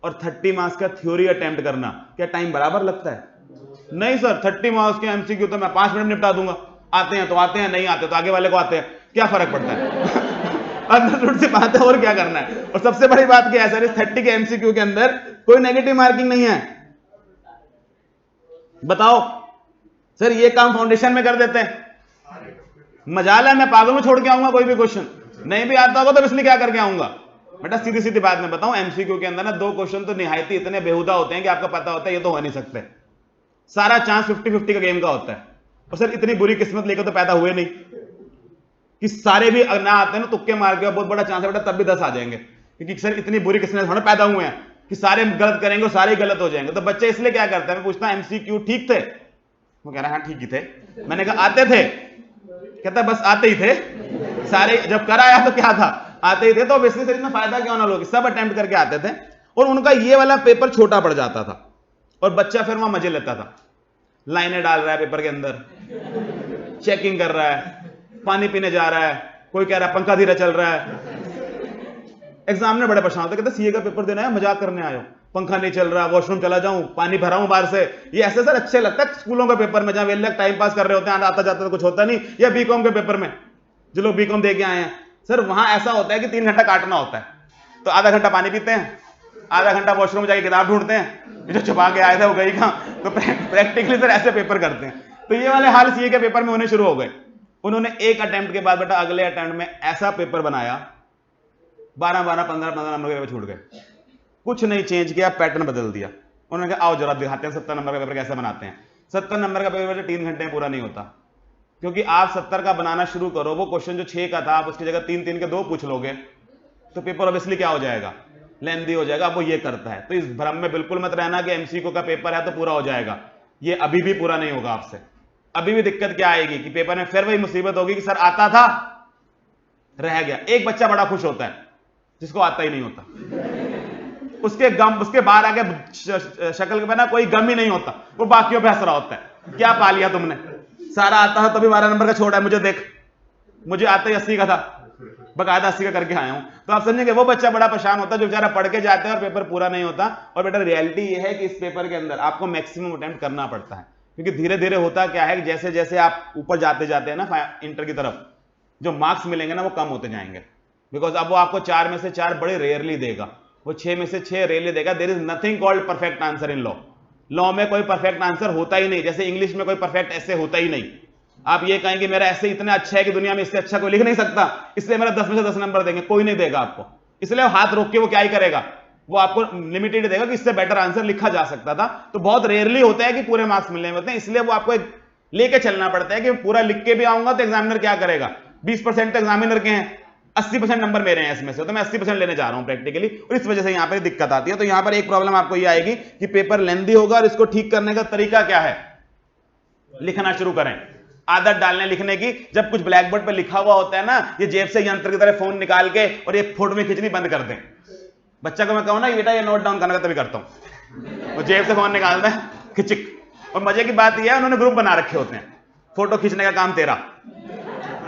और 30 मार्क्स का थ्योरी अटेम्प्ट करना, क्या टाइम बराबर लगता है? नहीं सर, 30 मार्क्स के एमसीक्यू तो मैं 5 मिनट निपटा दूंगा, आते हैं तो आते हैं, नहीं आते तो आगे वाले को आते हैं, क्या फर्क पड़ता है? अंदर से बात है, और क्या करना है। और सबसे बड़ी बात क्या है सर, इस 30 के एमसीक्यू के अंदर कोई नेगेटिव मार्किंग नहीं है। बताओ सर, ये काम फाउंडेशन में कर देते हैं, मजाल है मैं पागल में छोड़ के आऊंगा कोई भी क्वेश्चन, नहीं भी आता होगा तो इसलिए क्या करके आऊंगा। बेटा सीधी सीधी बात मैं बताऊं, एमसीक्यू के अंदर ना 2 क्वेश्चन तो निहायती इतने बेहुदा होते हैं कि आपको पता होता है ये तो हो नहीं सकते। सारा चांस 50-50 का गेम का होता है। और सर इतनी बुरी किस्मत लेकर तो पैदा हुए नहीं कि सारे भी ना आते हैं ना, तुक्के मार के बहुत बड़ा चांस है बेटा तब भी 10 आ जाएंगे, क्योंकि सर इतनी बुरी किस्मत थोड़ा पैदा हुए हैं कि सारे गलत करेंगे और सारे गलत हो जाएंगे। तो बच्चे इसलिए क्या करते हैं, मैं पूछता एमसीक्यू ठीक थे, वो कह रहा है हाँ ठीक ही थे। मैंने कहा आते थे, कहता बस आते ही थे सारे, जब कर आया तो क्या था, आते ही थे। तो ऑब्वियसली सर इसमें फायदा क्या होना, लोग सब अटेम्प्ट करके आते थे और उनका ये वाला पेपर छोटा पड़ जाता था और बच्चा फिर वहां मजे लेता था, लाइनें डाल रहा है पेपर के अंदर, चेकिंग कर रहा है, पानी पीने जा रहा है, कोई कह रहा है पंखा धीरे चल रहा है। एग्जामिनर बड़े परेशान होते, कहते सीए का पेपर देना है, मजाक करने आयो, पंखा नहीं चल रहा, वॉशरूम चला जाऊं, पानी भरा हूं बाहर से। ये ऐसे सर अच्छे लगता है स्कूलों के पेपर में, जहां वे लोग टाइम पास कर रहे होते हैं, आता जाता तो कुछ होता नहीं। या बीकॉम के पेपर में, जो लोग बीकॉम दे के आए हैं सर, वहां ऐसा होता है कि 3 घंटा काटना होता है, तो आधा घंटा पानी पीते हैं, आधा घंटा वॉशरूम में जाके किताब ढूंढते हैं, जो छुपा के आए थे वो गई कहां। तो प्रैक्टिकली सर ऐसे पेपर करते हैं। तो ये वाले हाल सीए के पेपर में होने शुरू हो गए। उन्होंने एक अटेम्प्ट के बाद बेटा अगले अटेम्प्ट में ऐसा पेपर बनाया, 12-12, 15-15 नंबर के पेपर छूट गए। कुछ नहीं चेंज किया, पैटर्न बदल दिया। उन्होंने कहा आओ जरा दिखाते हैं 70 नंबर का पेपर कैसे बनाते हैं। 70 नंबर का पेपर 3 घंटे में पूरा नहीं होता, क्योंकि आप 70 का बनाना शुरू करो, वो क्वेश्चन जो 6 का था आप उसकी जगह 3-3 के 2 पूछ लोगे, तो पेपर ऑब्वियसली क्या हो जाएगा, लेंदी हो जाएगा। वो ये करता है। तो इस भ्रम में बिल्कुल मत रहना कि एमसीक्यू का पेपर है तो पूरा हो जाएगा, ये अभी भी पूरा नहीं होगा आपसे। अभी भी दिक्कत क्या आएगी कि पेपर में फिर वही मुसीबत होगी कि सर आता था रह गया। एक बच्चा बड़ा खुश होता है जिसको आता ही नहीं होता, उसके बाहर आके शक्ल के बना कोई गम ही नहीं होता, वो बाकियों पे हंस रहा होता है। क्या पा लिया तुमने? सारा आता था तभी 12 नंबर का छोड़ा है, मुझे देख, मुझे आता ही 80 का था, बकायदा 80 का करके आया हूं। तो आप समझेंगे वो बच्चा बड़ा परेशान होता है जो बेचारा पढ़ के जाता है और पेपर पूरा नहीं होता। और बेटा रियलिटी ये है कि इस पेपर के अंदर आपको मैक्सिमम अटेम्प्ट करना पड़ता है, क्योंकि धीरे धीरे होता क्या है कि जैसे जैसे आप ऊपर जाते जाते हैं ना इंटर की तरफ, जो मार्क्स मिलेंगे ना वो कम होते जाएंगे। बिकॉज अब वो आपको 4 में से 4 बड़े रेयरली देगा, वो 6 में से 6 रेयरली देगा। There is nothing called perfect answer in law. Law में कोई परफेक्ट आंसर होता ही नहीं, जैसे इंग्लिश में कोई परफेक्ट ऐसे होता ही नहीं। आप ये कहें कि मेरा ऐसे इतना अच्छा है कि दुनिया में इससे अच्छा कोई लिख नहीं सकता, इसलिए मेरा 10 में से 10 नंबर देंगे, कोई नहीं देगा आपको। इसलिए हाथ रोक के वो क्या ही करेगा, वो आपको लिमिटेड देगा कि इससे बेटर आंसर लिखा जा सकता था। तो बहुत रेयरली होता है कि पूरे मार्क्स मिलने होते हैं, इसलिए वो आपको लेके चलना पड़ता है कि पूरा लिख के भी आऊंगा तो एग्जामिनर क्या करेगा, 20% तो एग्जामिनर के हैं, 80% नंबर मेरे हैं इसमें से, तो मैं 80% लेने जा रहा हूं प्रैक्टिकली, और इस वजह से यहां पर दिक्कत आती है। तो यहां पर एक प्रॉब्लम आपको ये आएगी कि पेपर लेंथी होगा, और इसको ठीक करने का तरीका क्या है, लिखना शुरू करें, आदत डालने लिखने की। जब कुछ ब्लैक बोर्ड पर लिखा हुआ होता है ना, ये जेब से यंत्र की तरह फोन निकाल के और ये फोटो में खींचनी बंद कर दें। बच्चा को मैं कहूं ना बेटा ये नोट डाउन करने का, तभी करता हूं। वो जेब से फोन निकालता है, खिचिक। और मजे की बात यह है उन्होंने ग्रुप बना रखे होते हैं, फोटो खींचने का काम तेरा।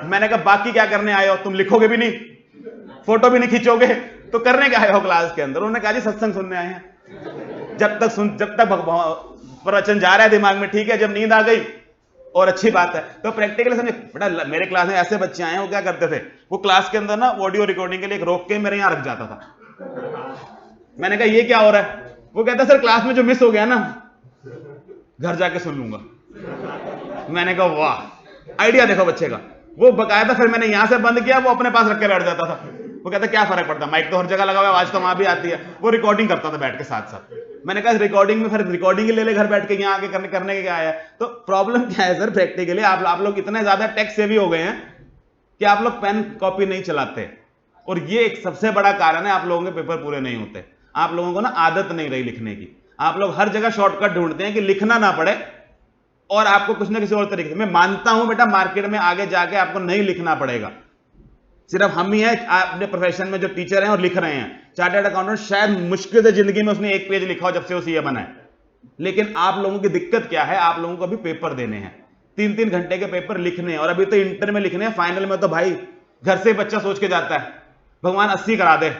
मैंने कहा बाकी क्या करने आए हो, तुम लिखोगे भी नहीं, फोटो भी नहीं खींचोगे, तो करने क्या आए हो क्लास के अंदर? उन्होंने कहा जी सत्संग सुनने आए हैं। जब तक प्रवचन जा रहा है दिमाग में, ठीक है, जब नींद आ गई और अच्छी बात है। तो प्रैक्टिकली समझे बेटा, मेरे क्लास में ऐसे बच्चे आए हैं, वो क्या करते थे, वो क्लास के अंदर ना ऑडियो रिकॉर्डिंग के लिए रोक के मेरे यहां रख जाता था। मैंने कहा ये क्या हो रहा है? वो कहता सर क्लास में जो मिस हो गया ना, घर जाके सुन लूंगा। मैंने कहा वाह, आइडिया देखो बच्चे का। वो बकायदा फिर मैंने यहां से बंद किया, वो अपने पास रख के बैठ जाता था। वो कहता क्या फर्क पड़ता, माइक तो हर जगह लगा हुआ है, आवाज तो वहां भी आती है। वो रिकॉर्डिंग करता था बैठ के साथ साथ। मैंने कहा रिकॉर्डिंग में फिर रिकॉर्डिंग ले ले घर बैठ के, यहाँ आके करने के क्या है? तो प्रॉब्लम क्या है सर, प्रैक्टिकली आप लोग इतने ज्यादा टेक सेवी हो गए हैं कि आप लोग पेन कॉपी नहीं चलाते, और ये एक सबसे बड़ा कारण है आप लोगों के पेपर पूरे नहीं होते। आप लोगों को ना आदत नहीं रही लिखने की, आप लोग हर जगह शॉर्टकट ढूंढते हैं कि लिखना ना पड़े, और आपको कुछ ना किसी और तरीके से। मैं मानता हूं बेटा मार्केट में आगे जाके आपको नहीं लिखना पड़ेगा, सिर्फ हम ही हैं अपने प्रोफेशन में जो टीचर हैं और लिख रहे हैं। चार्टर्ड अकाउंटेंट शायद मुश्किल से जिंदगी में उसने 1 पेज लिखा हो जब से वो सीए बना है। लेकिन आप लोगों की दिक्कत क्या है, आप लोगों को अभी पेपर देने हैं, 3-3 घंटे के पेपर लिखने हैं, और अभी तो इंटर में लिखने हैं, फाइनल में तो भाई घर से बच्चा सोच के जाता है भगवान 80 करा दे,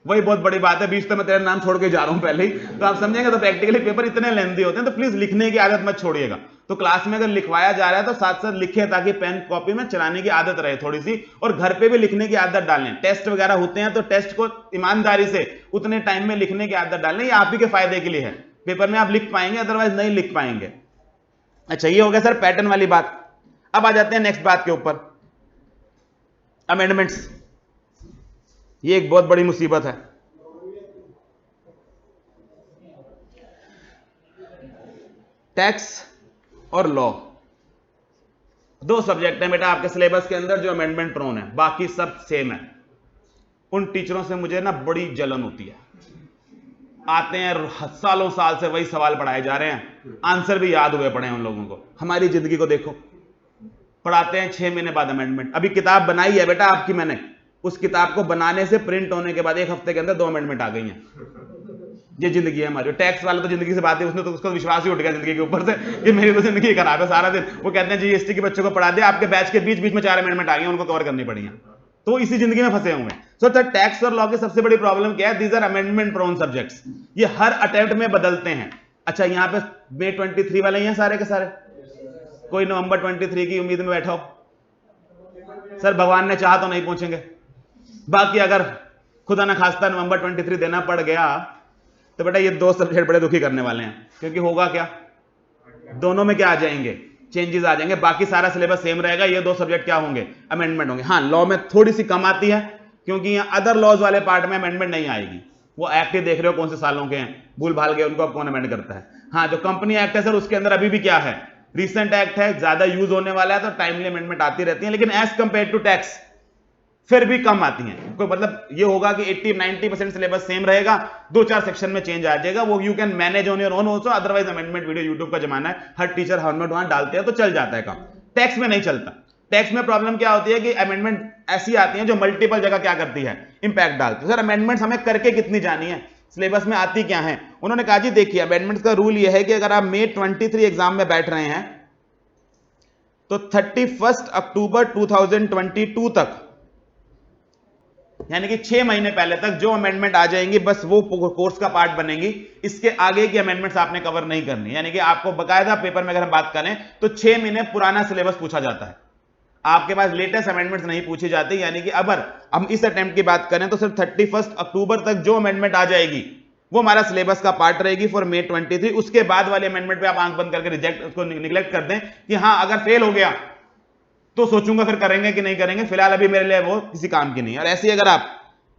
वही बहुत बड़ी बात है, 20 तो मैं तेरा नाम छोड़ के जा रहा हूं पहले ही। तो आप समझेंगे, तो प्रैक्टिकली पेपर इतने लेंथी होते हैं, तो प्लीज लिखने की आदत मत छोड़िएगा। तो क्लास में अगर लिखवाया जा रहा है तो साथ साथ लिखे, ताकि पेन कॉपी में चलाने की आदत रहे थोड़ी सी, और घर पे भी लिखने की आदत डालें। टेस्ट वगैरह होते हैं तो टेस्ट को ईमानदारी से उतने टाइम में लिखने की आदत डालें, ये आप ही के फायदे के लिए है। पेपर में आप लिख पाएंगे, अदरवाइज नहीं लिख पाएंगे। अच्छा, ये हो गया सर पैटर्न वाली बात। अब आ जाते हैं नेक्स्ट बात के ऊपर, अमेंडमेंट्स। ये एक बहुत बड़ी मुसीबत है। टैक्स और लॉ 2 सब्जेक्ट हैं बेटा आपके सिलेबस के अंदर जो अमेंडमेंट प्रोन है, बाकी सब सेम है। उन टीचरों से मुझे ना बड़ी जलन होती है, आते हैं सालों साल से वही सवाल पढ़ाए जा रहे हैं, आंसर भी याद हुए पड़े हैं उन लोगों को। हमारी जिंदगी को देखो, पढ़ाते हैं 6 महीने बाद अमेंडमेंट। अभी किताब बनाई है बेटा आपकी मैंने, उस किताब को बनाने से प्रिंट होने के बाद 1 हफ्ते के अंदर 2 अमेंडमेंट आ गई हैं। ये जिंदगी है हमारी। टैक्स वाला तो जिंदगी से बात है, उसने तो उसका विश्वास ही उठ गया जिंदगी के ऊपर से कि मेरी तो जिंदगी खराब है सारा दिन। वो कहते हैं जीएसटी के बच्चों को पढ़ा दिया, आपके बैच के बीच बीच में 4 अमेंडमेंट आ गई, उनको कवर करनी पड़ी है, तो इसी जिंदगी में फंसे हुए हैं। सो टैक्स और लॉ की सबसे बड़ी प्रॉब्लम क्या है, these are amendment prone subjects, ये हर अटेम्प्ट में बदलते हैं। अच्छा, यहाँ पे May 23 वाले ही हैं सारे के सारे, कोई नवंबर 23 की उम्मीद में बैठा हो? सर भगवान ने चाहा तो नहीं पहुंचेंगे। बाकी अगर खुदा ना खास्ता नवंबर 23 देना पड़ गया तो बेटा ये 2 सब्जेक्ट बड़े दुखी करने वाले हैं, क्योंकि होगा क्या, दोनों में क्या आ जाएंगे, चेंजेस आ जाएंगे। बाकी सारा सिलेबस सेम रहेगा, ये 2 सब्जेक्ट क्या होंगे, अमेंडमेंट होंगे। हाँ, लॉ में थोड़ी सी कम आती है, क्योंकि यहाँ अदर लॉज वाले पार्ट में अमेंडमेंट नहीं आएगी। वो एक्ट ही देख रहे हो कौन से सालों के हैं, भूल भाल गए उनको अब कौन अमेंड करता है। हाँ, जो कंपनी एक्ट है सर, उसके अंदर अभी भी क्या है, रिसेंट एक्ट है, ज्यादा यूज होने वाला है, तो टाइमली अमेंडमेंट आती रहती है। लेकिन एज कंपेयर टू टैक्स फिर भी कम आती हैं। कोई मतलब ये होगा कि 80-90% सिलेबस सेम रहेगा, 2-4 सेक्शन में चेंज आ जाएगा, वो you can manage on your own also. Otherwise amendment video YouTube का जमाना है, हर टीचर हर वहां डालते हैं तो चल जाता है काम। टैक्स में नहीं चलता। टैक्स में प्रॉब्लम क्या होती है कि अमेंडमेंट ऐसी आती है जो मल्टीपल जगह क्या करती है, इंपैक्ट डालती है। सर अमेंडमेंट हमें करके कितनी जानी है, सिलेबस में आती क्या है। उन्होंने कहा जी देखिए अमेंडमेंट्स का रूल यह है कि अगर आप May 23 एग्जाम में बैठ रहे हैं तो 31 अक्टूबर 2022 तक, यानी कि 6 महीने पहले तक जो अमेंडमेंट आ जाएंगी बस वो कोर्स का पार्ट बनेगी। इसके आगे की अमेंडमेंट्स आपने कवर नहीं करनी। यानी कि आपको बकायदा पेपर में अगर हम बात करें तो 6 महीने पुराना सिलेबस पूछा जाता है, आपके पास लेटेस्ट अमेंडमेंट्स नहीं पूछी जाती। यानी कि अगर हम इस अटेम्प्ट की बात करें तो सिर्फ 31 अक्टूबर तक जो अमेंडमेंट आ जाएगी वो हमारा सिलेबस का पार्ट रहेगी फॉर May 23। उसके बाद वाले अमेंडमेंट पे आप आंख बंद करके रिजेक्ट उसको निगलेक्ट कर दें कि हाँ अगर फेल हो गया तो सोचूंगा फिर करेंगे कि नहीं करेंगे, फिलहाल अभी मेरे लिए वो किसी काम की नहीं। और ऐसे ही अगर आप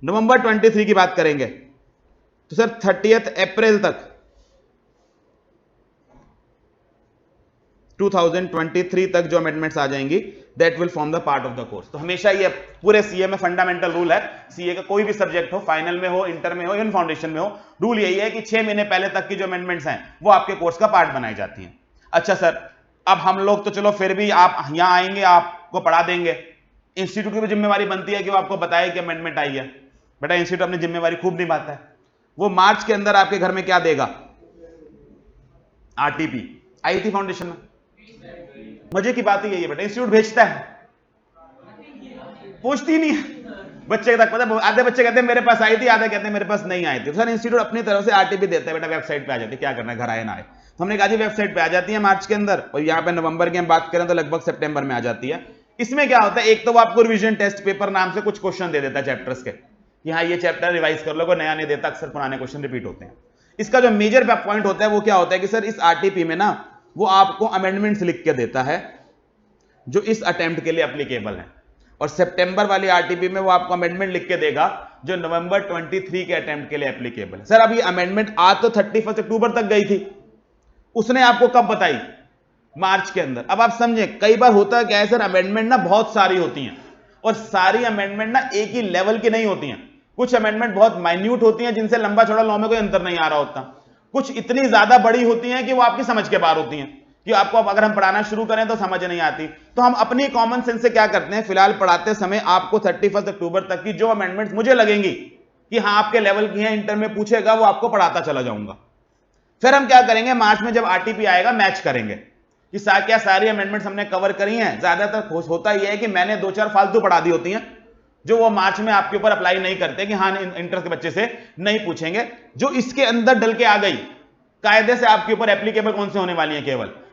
नवंबर 23 की बात करेंगे तो सर 30 अप्रैल तक 2023 तक जो अमेंडमेंट्स आ जाएंगी that will form the part of the course. तो हमेशा ये पूरे सीए में फंडामेंटल रूल है, सीए का कोई भी सब्जेक्ट हो, फाइनल में हो, इंटर में हो, इवन फाउंडेशन में हो, रूल यही है कि 6 महीने पहले तक की जो अमेंडमेंट्स हैं वो आपके कोर्स का पार्ट बनाई जाती हैं। अच्छा सर, अब हम लोग तो चलो फिर भी आप यहां आएंगे आपको पढ़ा देंगे, इंस्टीट्यूट की भी जिम्मेवारी बनती है कि वो आपको बताए कि अमेंडमेंट आई है। बेटा इंस्टीट्यूट अपनी जिम्मेवारी खूब निभाता है, वो मार्च के अंदर आपके घर में क्या देगा, आरटीपी आई थी फाउंडेशन में। मजे की बात ही यही है बेटा, इंस्टीट्यूट भेजता है, पूछती नहीं है बच्चे तक पता। आधे बच्चे कहते हैं मेरे पास आई थी, आधे कहते हैं मेरे पास नहीं आई थी। सर इंस्टीट्यूट अपनी तरफ से आरटीपी देता है, बेटा वेबसाइट पे आ जाती है, क्या करना है घर आए ना आए। तो हमने कहा जी वेबसाइट पे आ जाती है मार्च के अंदर, और यहाँ पे नवंबर की हम बात करें तो लगभग सितंबर में आ जाती है। इसमें क्या होता है, एक तो वो आपको रिवीजन टेस्ट पेपर नाम से कुछ क्वेश्चन दे देता है चैप्टर्स के कि हाँ ये चैप्टर रिवाइज कर लो, कोई नया नहीं देता, अक्सर पुराने क्वेश्चन रिपीट होते हैं। इसका जो मेजर पॉइंट होता है वो क्या होता है कि सर इस आरटीपी में ना वो आपको अमेंडमेंट्स लिख के देता है जो इस अटेम्प्ट के लिए एप्लीकेबल है, और सितंबर वाली आरटीपी में वो आपको अमेंडमेंट लिख के देगा जो नवंबर 23 के अटेम्प्ट के लिए एप्लीकेबल है। सर अब ये अमेंडमेंट आज तो 31 अक्टूबर तक गई थी, उसने आपको कब बताई, मार्च के अंदर। अब आप समझे कई बार होता है क्या है सर, अमेंडमेंट ना बहुत सारी होती हैं और सारी अमेंडमेंट ना एक ही लेवल की नहीं होती हैं। कुछ अमेंडमेंट बहुत माइन्यूट होती हैं जिनसे लंबा चौड़ा लॉ में कोई अंतर नहीं आ रहा होता, कुछ इतनी ज्यादा बड़ी होती हैं कि वो आपकी समझ के बाहर होती हैं कि आपको अब अगर हम पढ़ाना शुरू करें तो समझ नहीं आती। तो हम अपनी कॉमन सेंस से क्या करते हैं, फिलहाल पढ़ाते समय आपको 31 अक्टूबर तक की जो अमेंडमेंट्स मुझे लगेंगी कि हाँ आपके लेवल की हैं, इंटर में पूछेगा, वो आपको पढ़ाता चला जाऊंगा। फिर हम क्या करेंगे, मार्च में जब आरटीपी आएगा मैच करेंगे कि क्या सारी अमेंडमेंट्स हमने कवर करी हैं। ज्यादातर होता यह है कि मैंने 2-4 फालतू पढ़ा दी होती हैं जो वो मार्च में आपके ऊपर अप्लाई नहीं करते कि हाँ इंटर के बच्चे से नहीं पूछेंगे। जो इसके अंदर डल के आ गई कायदे से आपके ऊपर एप्लीकेबल कौन से होने वाली है,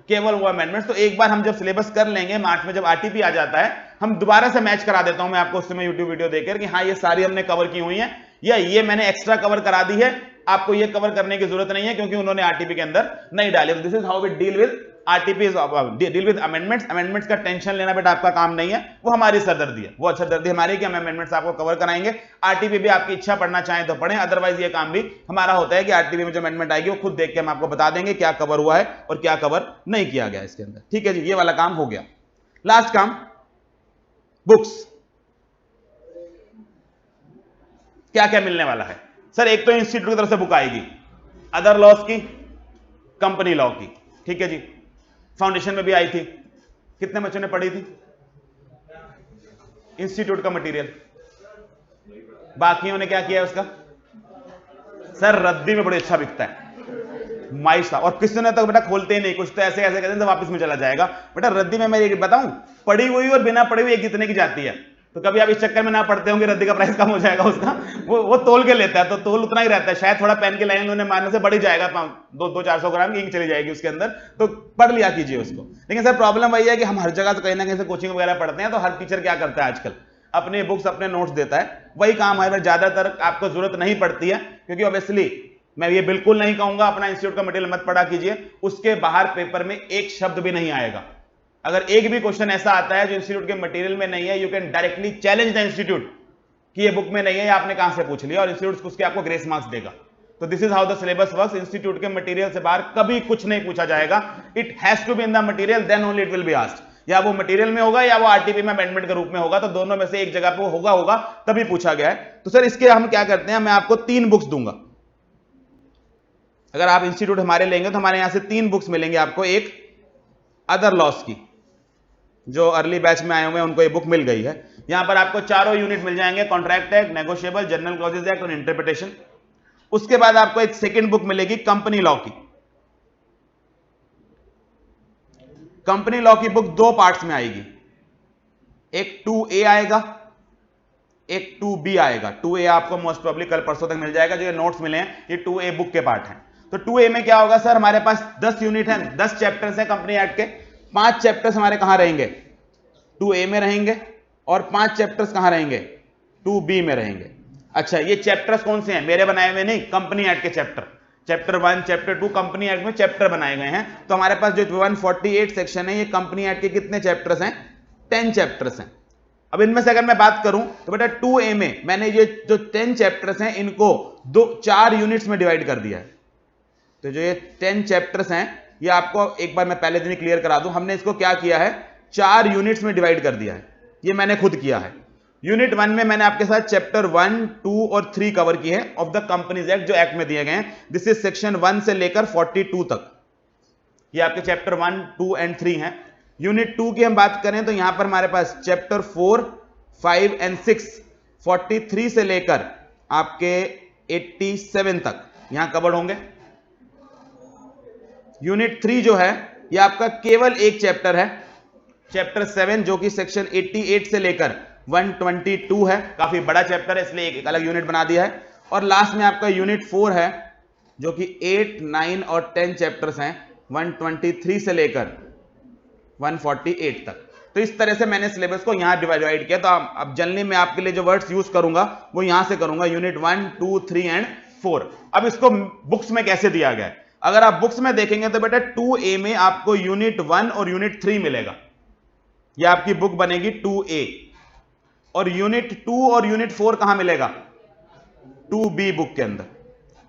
केवल वो अमेंडमेंट्स। तो एक बार हम जब सिलेबस कर लेंगे मार्च में जब आरटीपी आ जाता है, हम दोबारा से मैच करा देता हूं मैं आपको उस समय यूट्यूब वीडियो देखकर कि हाँ ये सारी हमने कवर की हुई है या ये मैंने एक्स्ट्रा कवर करा दी है, आपको ये कवर करने की जरूरत नहीं है क्योंकि उन्होंने आरटीपी के अंदर नहीं डाले। This is how we deal with RTP, deal with amendments. Amendments का टेंशन लेना बेटा आपका काम नहीं है, वो हमारी सरदर्दी है, वो सरदर्दी हमारी कि हम अमेंडमेंट्स आपको कवर कराएंगे। आरटीपी भी आपकी इच्छा पढ़ना चाहें तो पढ़ें, अदरवाइज ये काम भी हमारा होता है कि आरटीपी में जो अमेंडमेंट आएगी वो खुद देख के हम आपको बता देंगे क्या कवर हुआ है और क्या कवर नहीं किया गया इसके अंदर। ठीक है जी, ये वाला काम हो गया। लास्ट काम बुक्स, क्या क्या मिलने वाला है। सर एक तो इंस्टीट्यूट की तरफ से बुक आएगी अदर लॉस की, कंपनी लॉ की, ठीक है जी, फाउंडेशन में भी आई थी, कितने बच्चों ने पढ़ी थी इंस्टीट्यूट का मटेरियल, बाकियों ने क्या किया उसका, सर रद्दी में बड़े अच्छा बिकता है माइसा, और किसी ने तो बेटा खोलते ही नहीं, कुछ तो ऐसे ऐसे कहते हैं वापस में चला जाएगा। बेटा रद्दी में मैं ये बताऊं, पढ़ी हुई और बिना पढ़ी हुई एक कितने की जाती है, तो कभी आप इस चक्कर में ना पढ़ते होंगे रद्दी का प्राइस कम हो जाएगा उसका, वो तोल के लेता है, तो तोल उतना ही रहता है, शायद थोड़ा पेन की लाइन उन्होंने मारने से बढ़ ही जाएगा, 200-400 ग्राम की इंक चली जाएगी उसके अंदर, तो पढ़ लिया कीजिए उसको। लेकिन सर प्रॉब्लम वही है कि हम हर जगह से कहीं ना कहीं से कोचिंग वगैरह पढ़ते हैं, तो हर टीचर क्या करता है आजकल, अपने बुक्स अपने नोट्स देता है, वही काम है, ज्यादातर आपको जरूरत नहीं पड़ती है, क्योंकि ऑब्वियसली मैं ये बिल्कुल नहीं कहूंगा अपना इंस्टीट्यूट का मटेरियल मत पढ़ा कीजिए, उसके बाहर पेपर में एक शब्द भी नहीं आएगा। अगर एक भी क्वेश्चन ऐसा आता है जो इंस्टीट्यूट के मटेरियल में नहीं है, you can directly challenge the institute कि ये बुक में नहीं है, या आपने कहां से पूछ लिया, और इंस्टीट्यूट उसके आपको ग्रेस मार्क्स देगा। तो this is how the syllabus works. Institute के मटेरियल से बाहर कभी कुछ नहीं पूछा जाएगा, it has to be in the material, then only it will be asked. या वो मटेरियल में होगा या वो आरटीपी में अमेंडमेंट के रूप में होगा, तो दोनों में से एक जगह पे होगा तभी पूछा गया है। तो सर इसके हम क्या करते हैं, मैं आपको 3 बुक्स दूंगा। अगर आप इंस्टीट्यूट हमारे लेंगे तो हमारे यहां से 3 बुक्स मिलेंगे आपको। एक अदर लॉस की, जो अर्ली बैच में आए हुए हैं उनको ये बुक मिल गई है। यहां पर आपको चारों यूनिट मिल जाएंगे, contract act, negotiable, general clauses act और इंटरप्रिटेशन। उसके बाद आपको एक सेकंड बुक मिलेगी कंपनी लॉ की। कंपनी लॉ की बुक दो पार्ट्स में आएगी, एक 2A आएगा, एक 2B आएगा। 2A आपको मोस्ट प्रोबेबली कल परसों तक मिल जाएगा, जो ये नोट्स मिले हैं ये 2A बुक के पार्ट हैं। तो 2A में क्या होगा सर, हमारे पास 10 यूनिट हैं, 10 चैप्टर्स हैं कंपनी एक्ट के। 5 चैप्टर्स हमारे कहां रहेंगे, 2A में रहेंगे, और 5 चैप्टर्स कहां रहेंगे, 2B में रहेंगे। अच्छा, ये चैप्टर्स कौन से हैं, मेरे बनाए हुए नहीं, कंपनी एक्ट के chapter, chapter 1 chapter 2 company act में चैप्टर बनाए गए हैं। तो हमारे पास जो 148 सेक्शन है, ये कंपनी एक्ट के कितने चैप्टर्स हैं, 10 चैप्टर्स हैं। अब इनमें से अगर मैं बात करूं तो बेटा 2A में मैंने ये जो 10 चैप्टर्स हैं इनको 4 यूनिट्स में डिवाइड कर दिया है। तो जो ये 10 चैप्टर्स हैं ये आपको एक बार मैं पहले दिन क्लियर करा दूं, हमने इसको क्या किया है, 4 यूनिट्स में डिवाइड कर दिया है। ये मैंने खुद किया है। यूनिट 1 में मैंने आपके साथ चैप्टर 1, 2 और 3 कवर किए हैं ऑफ द कंपनीज एक्ट, जो एक्ट में दिए गए हैं। दिस इज सेक्शन 1 से लेकर 42 तक, ये आपके चैप्टर 1, 2 एंड 3 हैं। यूनिट 2 की हम बात करें तो यहां पर हमारे पास चैप्टर 4, 5 एंड 6 43 से लेकर आपके 87 तक यहां कवर होंगे। यूनिट 3 जो है ये आपका केवल एक चैप्टर है, चैप्टर 7, जो कि सेक्शन 88 से लेकर 122 है। काफी बड़ा चैप्टर है, इसलिए एक अलग यूनिट बना दिया है। और लास्ट में आपका यूनिट 4 है, जो कि 8, 9 और 10 चैप्टर्स हैं, 123 से लेकर 148 तक। तो इस तरह से मैंने सिलेबस को यहां डिवाइड किया। तो अब जनरली मैं आपके लिए जो वर्ड्स यूज करूंगा वो यहां से करूंगा, यूनिट 1, 2, 3 एंड 4। अब इसको बुक्स में कैसे दिया गया है, अगर आप बुक्स में देखेंगे तो बेटा 2A में आपको यूनिट 1 और यूनिट 3 मिलेगा, यह आपकी बुक बनेगी 2A। और यूनिट 2 और यूनिट 4 कहां मिलेगा, 2B बुक के अंदर।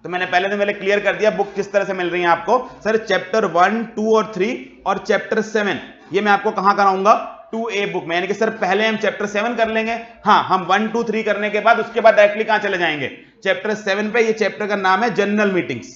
तो मैंने पहले क्लियर कर दिया बुक किस तरह से मिल रही है आपको। सर चैप्टर 1, 2 और 3 और चैप्टर 7 ये मैं आपको कहां कराऊंगा, 2A बुक में। यानी कि सर पहले हम चैप्टर 7 कर लेंगे, हाँ हम 1, 2, 3 करने के बाद उसके बाद डायरेक्टली कहां चले जाएंगे, चैप्टर 7 पे। ये चैप्टर का नाम है जनरल मीटिंग्स,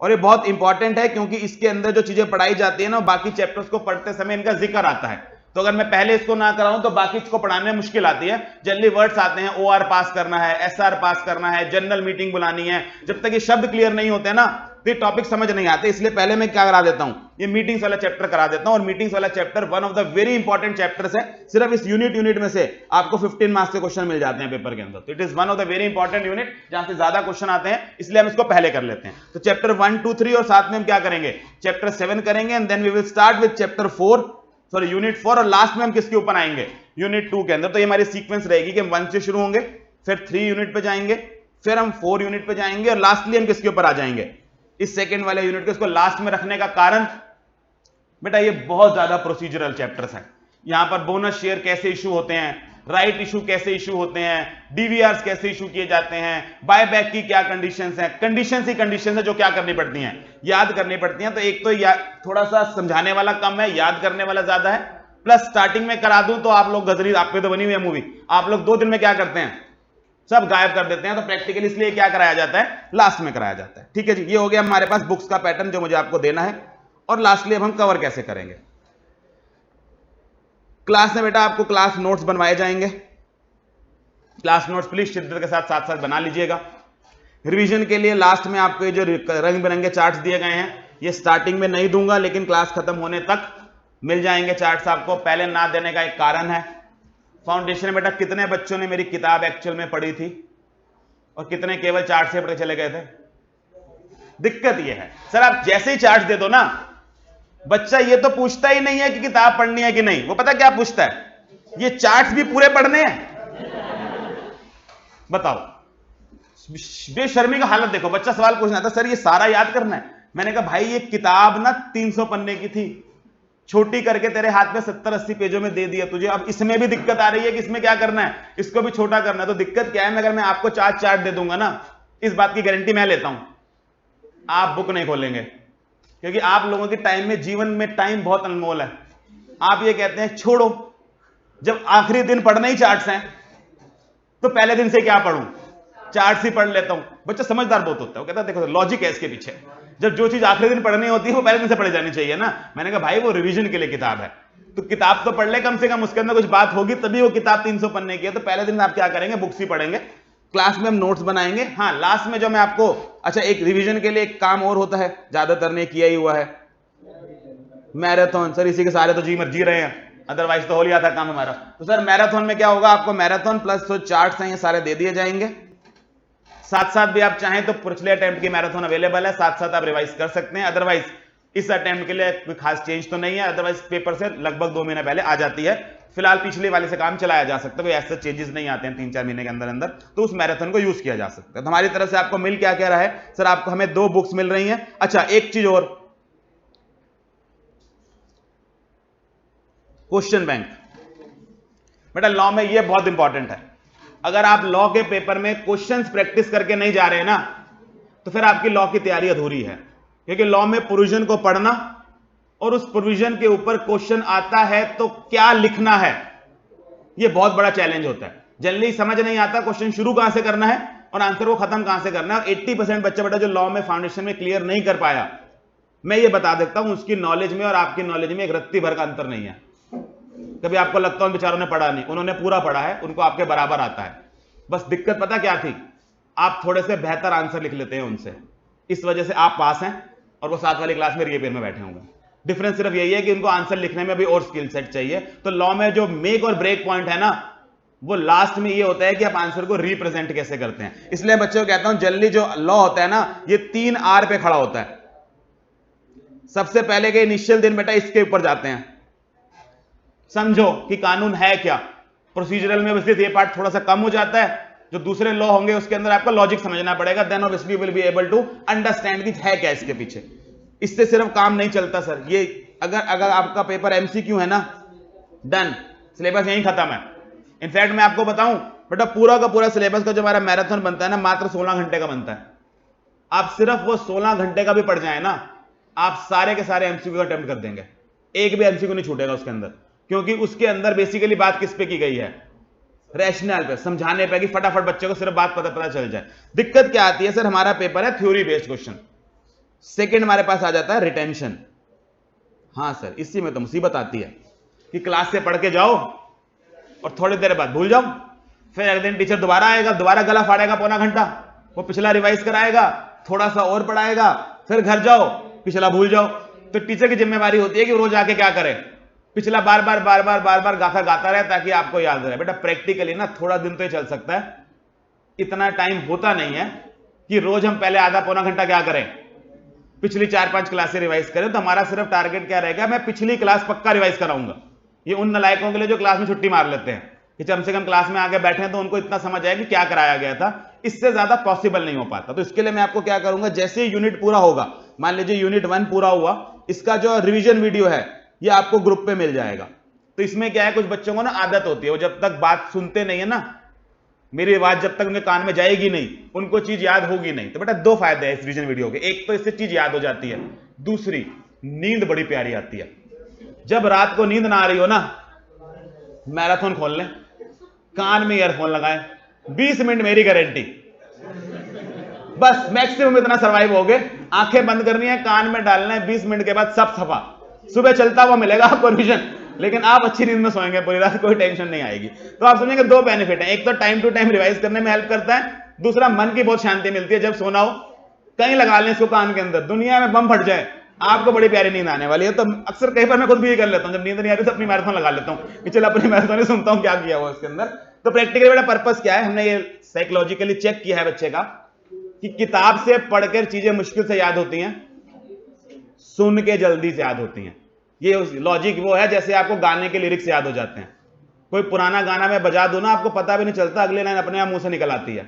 और ये बहुत इंपॉर्टेंट है क्योंकि इसके अंदर जो चीजें पढ़ाई जाती है ना, बाकी चैप्टर्स को पढ़ते समय इनका जिक्र आता है। तो अगर मैं पहले इसको ना कराऊं तो बाकी इसको पढ़ाने में मुश्किल आती है। जनरली वर्ड्स आते हैं, OR पास करना है, SR पास करना है, जनरल मीटिंग बुलानी है। जब तक ये शब्द क्लियर नहीं होते ना तो ये टॉपिक समझ नहीं आते। इसलिए पहले मैं क्या करा देता हूं, ये मीटिंग्स वाला चैप्टर करा देता हूं। और मीटिंग्स वाला chapter one of the very important chapters है। सिर्फ इस यूनिट में से आपको 15 मार्क्स के क्वेश्चन मिल जाते हैं पेपर के अंदर। तो it is one of the very important unit जहां से ज्यादा क्वेश्चन आते हैं, इसलिए हम इसको पहले कर लेते हैं। तो चैप्टर 1, 2, 3 और साथ में हम क्या करेंगे, चैप्टर 7 करेंगे, and then we will start with chapter 4, sorry unit 4, और लास्ट में हम किसके ऊपर आएंगे, यूनिट 2 के अंदर। तो ये हमारी सीक्वेंस रहेगी कि हम 1 से शुरू होंगे, फिर 3 यूनिट पे जाएंगे, फिर हम 4 यूनिट पे जाएंगे, और लास्टली हम किसके ऊपर आ जाएंगे, इस सेकंड वाले यूनिट को। इसको लास्ट में रखने का कारण बेटा ये बहुत ज्यादा प्रोसीजरल चैप्टर्स हैं। यहां पर बोनस शेयर कैसे इशू होते हैं, राइट इशू कैसे इशू होते हैं, डीवीआरस कैसे इशू किए जाते हैं, बायबैक की क्या कंडीशंस हैं, कंडीशंस ही कंडीशंस है जो क्या करनी पड़ती हैं, याद करनी पड़ती हैं। तो एक तो थोड़ा सा समझाने वाला कम है, याद करने वाला ज्यादा है। प्लस स्टार्टिंग में करा दूं तो आप लोग गजरी, आप पे तो बनी हुई है मूवी, आप लोग 2 दिन में क्या करते हैं, सब गायब कर देते हैं। तो प्रैक्टिकली इसलिए क्या कराया जाता है, लास्ट में कराया जाता है। ठीक है जी, ये हो गया हमारे पास बुक्स का पैटर्न जो मुझे आपको देना है। और लास्टली अब हम कवर कैसे करेंगे। क्लास में बेटा आपको क्लास नोट्स बनवाए जाएंगे। क्लास नोट्स प्लीज शिद्दत के साथ साथ पढ़ना लीजिएगा। रिवीजन के लिए लास्ट में आपको जो रंग बिरंगे चार्ट्स दिए गए हैं, ये स्टार्टिंग में नहीं दूंगा, लेकिन क्लास खत्म होने तक मिल जाएंगे चार्ट्स आपको। पहले ना देने का एक कारण है, फाउंडेशन में बेटा कितने बच्चों ने मेरी किताब एक्चुअल में पढ़ी थी और कितने केवल चार्ट से पढ़े चले गए थे। दिक्कत यह है सर, आप जैसे ही चार्ट दे दो ना, बच्चा ये तो पूछता ही नहीं है कि किताब पढ़नी है कि नहीं, वो पता क्या पूछता है, ये चार्ट्स भी पूरे पढ़ने हैं। बताओ, बेशर्मी का हालत देखो। बच्चा सवाल पूछना था, सर ये सारा याद करना है। मैंने कहा भाई ये किताब ना 300 पन्ने की थी, छोटी करके तेरे हाथ में 70-80 पेजों में दे दिया तुझे। अब इसमें भी दिक्कत आ रही है कि इसमें क्या करना है, इसको भी छोटा करना है। तो दिक्कत क्या है, अगर मैं आपको चार्ट दे दूंगा ना, इस बात की गारंटी मैं लेता हूं, आप बुक नहीं खोलेंगे, क्योंकि आप लोगों के टाइम में, जीवन में टाइम बहुत अनमोल है। आप ये कहते हैं छोड़ो, जब आखिरी दिन पढ़ने ही चार्ट्स हैं तो पहले दिन से क्या पढ़ूं, चार्ट्स ही पढ़ लेता हूं। बच्चा समझदार बहुत होता है, वो कहता है देखो लॉजिक है इसके पीछे, जब जो चीज आखिरी दिन पढ़नी होती है वो पहले दिन से पढ़ी जानी चाहिए ना। मैंने कहा भाई वो रिवीजन के लिए किताब है, तो किताब तो पढ़ ले कम से कम, उसके अंदर कुछ बात होगी तभी वो किताब 300 पन्ने की है। तो पहले दिन आप क्या करेंगे, बुक्स ही पढ़ेंगे। क्लास में हम नोट्स बनाएंगे। हाँ, लास्ट में जो मैं आपको, अच्छा एक रिवीजन के लिए एक काम और होता है, ज्यादातर ने किया ही हुआ है, मैराथन। सर इसी के सारे तो जी रहे हैं, अदरवाइज तो हो लिया था काम हमारा। तो सर मैराथन में क्या होगा, आपको मैराथन प्लस जो चार्ट्स हैं ये सारे दे दिए जाएंगे। साथ साथ भी आप चाहें तो पिछले अटेम्प्ट की मैराथन अवेलेबल है, साथ साथ आप रिवाइज कर सकते हैं। अदरवाइज इस अटेम्प्ट के लिए कोई खास चेंज तो नहीं है, अदरवाइज पेपर से लगभग 2 महीने पहले आ जाती है। फिलहाल पिछले वाले से काम चलाया जा सकता है, कोई ऐसे चेंजेस नहीं आते हैं 3-4 महीने के अंदर अंदर, तो उस मैराथन को यूज किया जा सकता है। तो हमारी तरफ से आपको मिल क्या क्या रहा है सर, आपको हमें 2 बुक्स मिल रही हैं। अच्छा एक चीज और, क्वेश्चन बैंक। बेटा लॉ में ये बहुत इंपॉर्टेंट है, अगर आप लॉ के पेपर में क्वेश्चंस प्रैक्टिस करके नहीं जा रहे हैं ना, तो फिर आपकी लॉ की तैयारी अधूरी है। क्योंकि लॉ में प्रोविजन को पढ़ना और उस प्रोविजन के ऊपर क्वेश्चन आता है तो क्या लिखना है, यह बहुत बड़ा चैलेंज होता है। जनरली समझ नहीं आता क्वेश्चन शुरू कहां से करना है और आंसर को खत्म कहां से करना है। और 80% बच्चा बेटा जो लॉ में फाउंडेशन में क्लियर नहीं कर पाया, मैं ये बता देता हूं उसकी नॉलेज में और आपकी नॉलेज में एक रत्ती भर का अंतर नहीं है। कभी आपको लगता है उन बेचारों ने पढ़ा नहीं, उन्होंने पूरा पढ़ा है, उनको आपके बराबर आता है। बस दिक्कत पता क्या थी, आप थोड़े से बेहतर आंसर लिख लेते हैं उनसे, इस वजह से आप पास हैं और वो 7 वाली क्लास में रिपेयर में बैठे होंगे। डिफरेंस सिर्फ यही है कि उनको आंसर लिखने में भी और स्किल सेट चाहिए। तो लॉ में जो मेक और ब्रेक पॉइंट है ना, वो लास्ट में ये होता है कि आप आंसर को रिप्रेजेंट कैसे करते हैं। इसलिए बच्चों को कहता हूं जनरली जो लॉ होता है ना, ये 3 आर पे खड़ा होता है। सबसे पहले के इनिशियल दिन बेटा इसके ऊपर जाते हैं, समझो कि कानून है क्या। प्रोसीजरल में ऑब्वियसली ये पार्ट थोड़ा सा कम हो जाता है, जो दूसरे लॉ होंगे उसके अंदर आपका लॉजिक समझना पड़ेगा, then obviously will be able to understand कि है क्या इसके पीछे। इससे सिर्फ काम नहीं चलता सर, ये अगर आपका पेपर एमसीक्यू है ना, डन, सिलेबस यहीं खत्म है। इनफैक्ट मैं आपको बताऊं बेटा, पूरा का पूरा सिलेबस का जो हमारा मैराथन बनता है ना, मात्र 16 घंटे का बनता है। आप सिर्फ वो 16 घंटे का भी पढ़ जाए ना, आप सारे के सारे एमसीक्यू का अटेम्प्ट कर देंगे, एक भी एमसीक्यू नहीं छूटेगा उसके अंदर। क्योंकि उसके अंदर बेसिकली बात किस पे की गई है, रैशनल पे, समझाने पे, कि फटाफट बच्चे को सिर्फ बात पता चल जाए। दिक्कत क्या आती है सर, हमारा पेपर है थ्योरी बेस्ड क्वेश्चन, सेकंड हमारे पास आ जाता है रिटेंशन। हाँ सर, इसी में तो मुसीबत आती है कि क्लास से पढ़ के जाओ और थोड़ी देर बाद भूल जाओ, फिर अगले दिन टीचर दोबारा आएगा, दोबारा गला फाड़ेगा पौना घंटा, वो पिछला रिवाइज कराएगा, थोड़ा सा और पढ़ाएगा, फिर घर जाओ, पिछला भूल जाओ। तो टीचर की जिम्मेवारी होती है कि रोज आके क्या करे, पिछला बार बार गाता रहे ताकि आपको याद रहे। बेटा प्रैक्टिकली ना थोड़ा दिन तो ही चल सकता है, इतना टाइम होता नहीं है कि रोज हम पहले आधा पौना घंटा क्या करें, पिछली 4-5 क्लासें रिवाइज करें। तो हमारा सिर्फ टारगेट क्या रहेगा, मैं पिछली क्लास पक्का रिवाइज कराऊंगा। ये उन नलायकों के लिए जो क्लास में छुट्टी मार लेते हैं कि कम से कम क्लास में आगे बैठे तो उनको इतना समझ आए कि क्या कराया गया था, इससे ज्यादा पॉसिबल नहीं हो पाता। तो इसके लिए मैं आपको क्या करूंगा, जैसे ही यूनिट पूरा होगा, मान लीजिए यूनिट 1 पूरा हुआ, इसका जो रिवीजन वीडियो है ये आपको ग्रुप पे मिल जाएगा। तो इसमें क्या है, कुछ बच्चों को ना आदत होती है, वो जब तक बात सुनते नहीं है ना, मेरी आवाज जब तक उनके कान में जाएगी नहीं, उनको चीज याद होगी नहीं। तो बेटा 2 फायदे हैं इस रिवीजन वीडियो के, एक तो इससे चीज याद हो जाती है, दूसरी नींद बड़ी प्यारी आती है। जब रात को नींद ना आ रही हो ना, मैराथन खोल लें, कान में ईयरफोन लगाएं, 20 मिनट मेरी गारंटी, बस मैक्सिमम इतना सर्वाइव हो गए। आंखें बंद करनी है, कान में डालना है, 20 मिनट के बाद सब सफा, सुबह चलता हुआ मिलेगा आपको रिवीजन, लेकिन आप अच्छी नींद में सोएंगे पूरी रात, कोई टेंशन नहीं आएगी। तो आप समझेंगे 2 बेनिफिट है, एक तो टाइम टू टाइम रिवाइज करने में हेल्प करता है, दूसरा मन की बहुत शांति मिलती है। जब सोना हो कहीं लगा लें इसको कान के अंदर, दुनिया में बम फट जाए, आपको बड़ी प्यारी नींद आने वाली है। तो अक्सर कई बार मैं खुद भी ये कर लेता हूं, जब नींद नहीं आ रही तो अपनी मैराथन लगा लेता हूं कि चलो अपनी मैराथन ही सुनता हूं क्या किया हुआ इसके अंदर। तो प्रैक्टिकली बेटा पर्पस क्या है, हमने ये साइकोलॉजिकली चेक किया है बच्चे का कि किताब से पढ़कर चीजें मुश्किल से याद होती हैं, सुन के जल्दी से याद होती हैं। ये लॉजिक वो है जैसे आपको गाने के लिरिक्स याद हो जाते हैं। कोई पुराना गाना मैं बजा दूं ना, आपको पता भी नहीं चलता, अगले लाइन अपने आप मुंह से निकल आती है,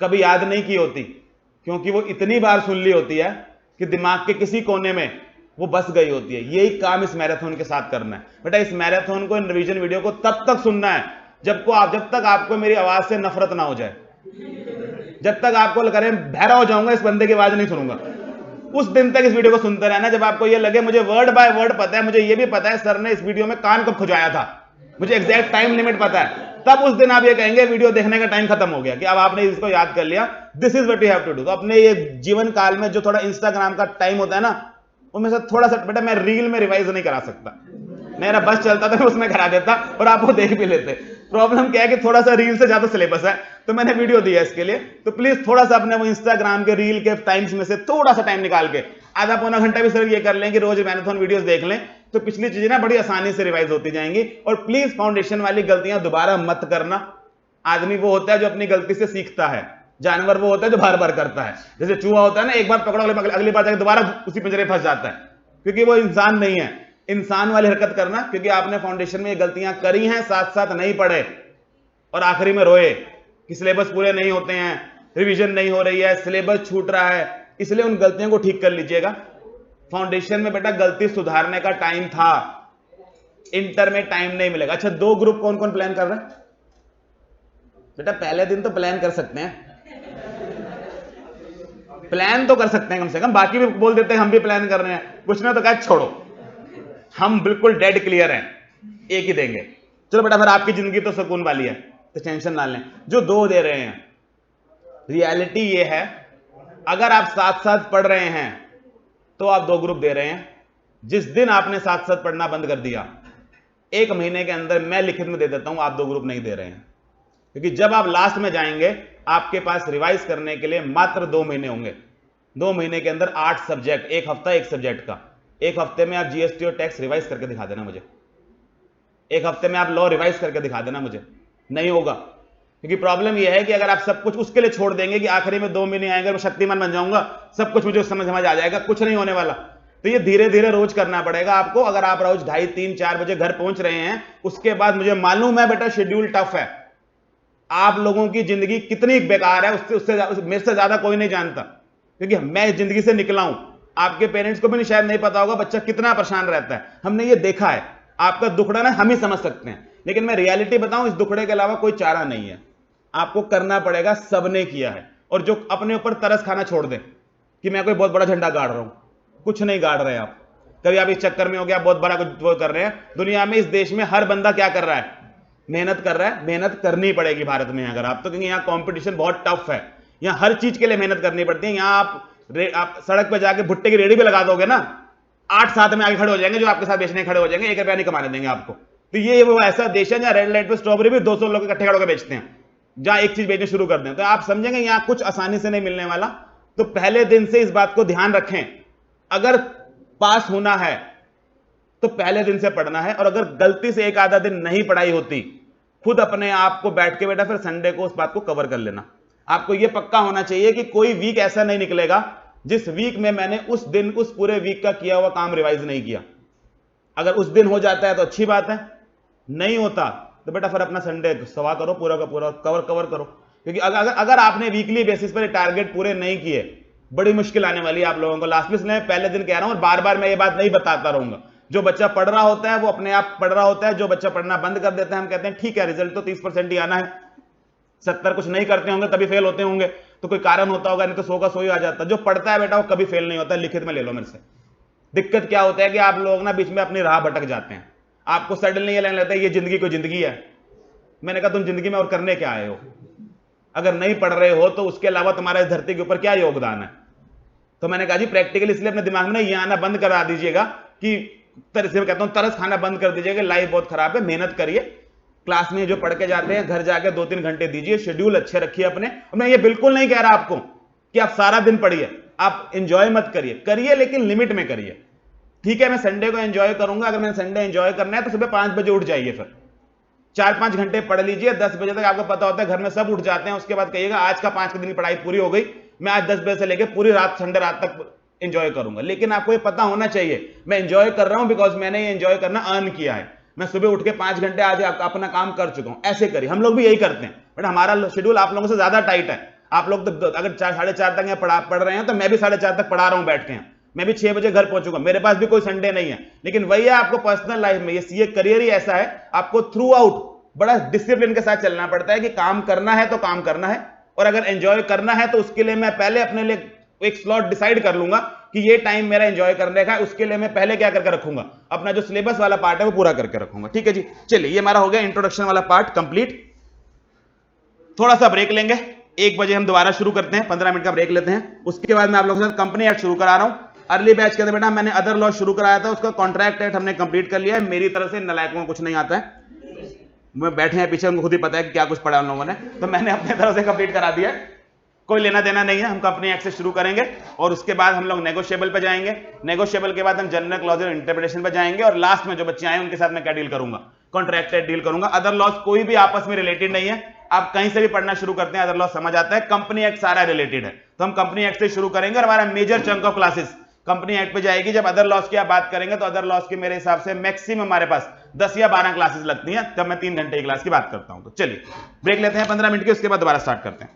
कभी याद नहीं की होती, क्योंकि वो इतनी बार सुन ली होती है कि दिमाग के किसी कोने में वो बस गई होती है। यही काम इस मैराथन के साथ करना है बेटा। इस मैराथन को, इन रिवीजन वीडियो को तब तक सुनना है जब तक आपको मेरी आवाज से नफरत ना हो जाए, जब तक आपको करें बहरा हो जाऊंगा, इस बंदे की आवाज नहीं सुनूंगा, उस दिन तक इस वीडियो को सुनते रहना। जब आपको ये लगे मुझे वर्ड बाय वर्ड पता है, मुझे ये भी पता है सर ने इस वीडियो में कान कब खुजाया था, मुझे एग्जैक्ट टाइम लिमिट पता है, तब उस दिन आप ये कहेंगे वीडियो देखने का टाइम खत्म हो गया, कि अब आपने इसको याद कर लिया, this is what you have to do. तो अपने ये जीवन काल में जो थोड़ा इंस्टाग्राम का टाइम होता है ना, उनमें से थोड़ा सा बेटा, मैं रील में रिवाइज नहीं करा सकता, मेरा बस चलता था, मैं उसमें करा देता और आप वो देख भी लेते। प्रॉब्लम क्या है कि थोड़ा सा रील से ज्यादा सिलेबस है, तो मैंने वीडियो दिया इसके लिए। तो प्लीज थोड़ा सा अपने वो इंस्टाग्राम के रील के टाइम्स में से थोड़ा सा टाइम निकाल के आधा पौना घंटा भी सिर्फ ये कर लें कि रोज मैराथन वीडियोस देख लें, तो पिछली चीजें ना बड़ी आसानी से रिवाइज होती जाएंगी। और प्लीज फाउंडेशन वाली गलतियां दोबारा मत करना। आदमी वो होता है जो अपनी गलती से सीखता है, जानवर वो होता है जो बार बार करता है। जैसे चूहा होता है ना, एक बार पकड़ो अगली बार जाकर दोबारा उसी पिंजरे फंस जाता है, क्योंकि वो इंसान नहीं है। इंसान वाली हरकत करना, क्योंकि आपने फाउंडेशन में ये गलतियां करी हैं, साथ साथ नहीं पढ़े और आखिरी में रोए कि सिलेबस पूरे नहीं होते हैं, रिवीजन नहीं हो रही है, सिलेबस छूट रहा है। इसलिए उन गलतियों को ठीक कर लीजिएगा। फाउंडेशन में बेटा गलती सुधारने का टाइम था, इंटर में टाइम नहीं मिलेगा। अच्छा, 2 ग्रुप कौन कौन प्लान कर रहे हैं? बेटा पहले दिन तो प्लान कर सकते हैं, प्लान तो कर सकते हैं कम से कम, बाकी भी बोल देते हैं हम भी प्लान कर रहे हैं, कुछ ना तो कहा छोड़ो, हम बिल्कुल डेड क्लियर हैं, एक ही देंगे। चलो बेटा फिर आपकी जिंदगी तो सुकून वाली है, तो टेंशन ना लें। जो 2 दे रहे हैं, रियलिटी ये है, अगर आप साथ साथ पढ़ रहे हैं तो आप 2 ग्रुप दे रहे हैं। जिस दिन आपने साथ साथ पढ़ना बंद कर दिया, 1 महीने के अंदर मैं लिखित में दे देता हूं, आप 2 ग्रुप नहीं दे रहे हैं। क्योंकि जब आप लास्ट में जाएंगे, आपके पास रिवाइज करने के लिए मात्र 2 महीने होंगे। 2 महीने के अंदर 8 सब्जेक्ट, 1 हफ्ता 1 सब्जेक्ट का। 1 हफ्ते में आप जीएसटी और टैक्स रिवाइज करके दिखा देना मुझे, 1 हफ्ते में आप लॉ रिवाइज करके दिखा देना मुझे। नहीं होगा, क्योंकि प्रॉब्लम यह है कि अगर आप सब कुछ उसके लिए छोड़ देंगे कि आखिरी में 2 महीने आएंगे, मैं शक्तिमान बन जाऊंगा, सब कुछ मुझे समझ आ जाएगा, कुछ नहीं होने वाला। तो ये धीरे धीरे रोज करना पड़ेगा आपको। अगर आप रोज 2:30, 3, 4 बजे घर पहुंच रहे हैं, उसके बाद मुझे मालूम है बेटा शेड्यूल टफ है, आप लोगों की जिंदगी कितनी बेकार है उससे मेरे से ज्यादा कोई नहीं जानता, क्योंकि मैं जिंदगी से निकला हूं। आपके पेरेंट्स को भी शायद नहीं पता होगा बच्चा कितना परेशान रहता है, हमने ये देखा है। आपका दुखड़ा ना हम ही समझ सकते हैं, लेकिन मैं रियलिटी बताऊं, इस दुखड़े के अलावा कोई चारा नहीं है। आपको करना पड़ेगा, सबने किया है। और जो अपने ऊपर तरस खाना छोड़ दें कि मैं कोई बहुत बड़ा झंडा गाड़ रहा हूं, कुछ नहीं गाड़ रहे आप। कभी आप इस चक्कर में हो गया बहुत बड़ा कुछ वो कर रहे हैं। दुनिया में, इस देश में हर बंदा क्या कर रहा है? मेहनत कर रहा है। मेहनत करनी पड़ेगी भारत में अगर आप तो, क्योंकि यहाँ कंपटीशन बहुत टफ है। यहाँ हर चीज के लिए मेहनत करनी पड़ती है। यहाँ आप सड़क पे जाके भुट्टे की रेडी भी लगा दोगे ना, 8 साथ में आगे खड़े हो जाएंगे, जो आपके साथ बेचने खड़े हो जाएंगे, 1 रुपया नहीं कमाने देंगे आपको। तो ये वो ऐसा देश है जहाँ रेड लाइट पे स्ट्रॉबेरी भी 200 लोग इकट्ठे खड़े होकर बेचते हैं, जहां एक चीज बेचने शुरू कर दें। तो आप समझेंगे यहाँ कुछ आसानी से नहीं मिलने वाला। तो पहले दिन से इस बात को ध्यान रखें, अगर पास होना है तो पहले दिन से पढ़ना है। और अगर गलती से 1 आधा दिन नहीं पढ़ाई होती, खुद अपने आप को बैठ के बेटा फिर संडे को उस बात को कवर कर लेना। आपको यह पक्का होना चाहिए कि कोई वीक ऐसा नहीं निकलेगा जिस वीक में मैंने उस दिन उस पूरे वीक का किया हुआ काम रिवाइज नहीं किया। अगर उस दिन हो जाता है तो अच्छी बात है, नहीं होता तो बेटा फिर अपना संडे सवा करो, पूरा का पूरा कवर करो। क्योंकि अगर आपने वीकली बेसिस पर टारगेट पूरे नहीं किए, बड़ी मुश्किल आने वाली है आप लोगों को। लास्ट में इसलिए पहले दिन कह रहा हूं और बार बार मैं ये बात नहीं बताता रहूंगा। जो बच्चा पढ़ रहा होता है वो अपने आप पढ़ रहा होता है, जो बच्चा पढ़ना बंद कर देता है हम कहते हैं ठीक है, रिजल्ट तो 30% ही आना है, 70 कुछ नहीं करते होंगे तभी फेल होते होंगे, तो कोई कारण होता होगा, नहीं तो 100 का 100 ही आ जाता। जो पढ़ता है बेटा वो कभी फेल नहीं होता, लिखित में ले लो मेरे से। दिक्कत क्या होता है कि आप लोग ना बीच में अपनी राह भटक जाते हैं, आपको सडनली ये लगने लगता है ये जिंदगी कोई जिंदगी है। मैंने कहा तुम जिंदगी में और करने क्या आए हो? अगर नहीं पढ़ रहे हो तो उसके अलावा तुम्हारा इस धरती के ऊपर क्या योगदान है? तो मैंने कहा जी प्रैक्टिकल इसलिए अपने दिमाग में ये आना बंद करा दीजिएगा कि तरह कहता हूं तरस खाना बंद कर दीजिएगा। लाइफ बहुत खराब है, मेहनत करिए, क्लास में जो पढ़ के जाते हैं घर जाके 2-3 घंटे दीजिए, शेड्यूल अच्छे रखिए अपने। और मैं ये बिल्कुल नहीं कह रहा आपको कि आप सारा दिन पढ़िए, आप एंजॉय मत करिए लेकिन लिमिट में करिए। ठीक है, मैं संडे को एंजॉय करूंगा, अगर मैंने संडे एंजॉय करना है तो सुबह 5 बजे उठ जाइए, फिर 4-5 घंटे पढ़ लीजिए। 10 बजे तक आपको पता होता है घर में सब उठ जाते हैं, उसके बाद कहिएगा आज का 5 दिन की पढ़ाई पूरी हो गई, मैं आज 10 बजे से लेकर पूरी रात संडे रात तक एंजॉय करूंगा। लेकिन आपको ये पता होना चाहिए मैं एंजॉय कर रहा हूं बिकॉज मैंने ये एंजॉय करना अर्न किया है। मैं सुबह उठ के 5 घंटे आज अपना काम कर चुका हूं, ऐसे करिए। हम लोग भी यही करते हैं, बट हमारा शेड्यूल आप लोगों से ज्यादा टाइट है। आप लोग तो अगर 4-4:30 तक यहाँ पढ़ रहे हैं तो मैं भी 4:30 तक पढ़ा रहा हूं बैठ के। मैं भी 6 बजे घर पहुंचूंगा, मेरे पास भी कोई संडे नहीं है। लेकिन वही है आपको पर्सनल लाइफ में, ये सीए करियर ही ऐसा है, आपको थ्रू आउट बड़ा डिसिप्लिन के साथ चलना पड़ता है कि काम करना है तो काम करना है, और अगर एंजॉय करना है तो उसके लिए मैं पहले अपने लिए एक स्लॉट डिसाइड कर लूंगा कि ये टाइम मेरा एंजॉय करने का है। उसके लिए मैं पहले क्या करके रखूंगा, अपना जो सिलेबस वाला पार्ट है वो पूरा करके रखूंगा। ठीक है जी, चलिए ये हमारा हो गया इंट्रोडक्शन वाला पार्ट कंप्लीट। थोड़ा सा ब्रेक लेंगे, 1 बजे हम दोबारा शुरू करते हैं, 15 मिनट का ब्रेक लेते हैं। उसके बाद मैं आप लोगों के साथ कंपनी एक्ट शुरू करा रहा हूं। अर्ली बैच के अंदर बेटा मैंने अदर लॉ शुरू कराया था, उसका कॉन्ट्रैक्ट एक्ट हमने कंप्लीट कर लिया है। मेरी तरफ से नालायकों को कुछ नहीं आता है, मैं बैठे हैं पीछे, उनको खुद ही पता है कि क्या कुछ पढ़ा उन लोगों ने, तो मैंने अपने तरफ से कंप्लीट करा दिया, कोई लेना देना नहीं है। हम कंपनी एक्ट से शुरू करेंगे और उसके बाद हम लोग नेगोशिएबल पे जाएंगे, नेगोशिएबल के बाद हम जनरल क्लॉज और इंटरप्रिटेशन पे जाएंगे, और लास्ट में जो बच्चे आए उनके साथ मैं क्या डील करूंगा, कॉन्ट्रैक्टेड डील करूंगा। अदर लॉज कोई भी आपस में रिलेटेड नहीं है, आप कहीं से भी पढ़ना शुरू करते हैं अदर लॉज समझ आता है, कंपनी एक्ट सारा रिलेटेड है। तो हम कंपनी एक्ट से शुरू करेंगे और हमारा major chunk of classes company act पे जाएगी। जब अदर लॉस की आप बात करेंगे तो अदर लॉस की मेरे हिसाब से मैक्सिमम हमारे पास 10 या 12 क्लासेस लगती हैं, तब मैं 3 घंटे की क्लास की बात करता हूं। तो चलिए ब्रेक लेते हैं 15 मिनट की, उसके बाद दोबारा स्टार्ट करते हैं।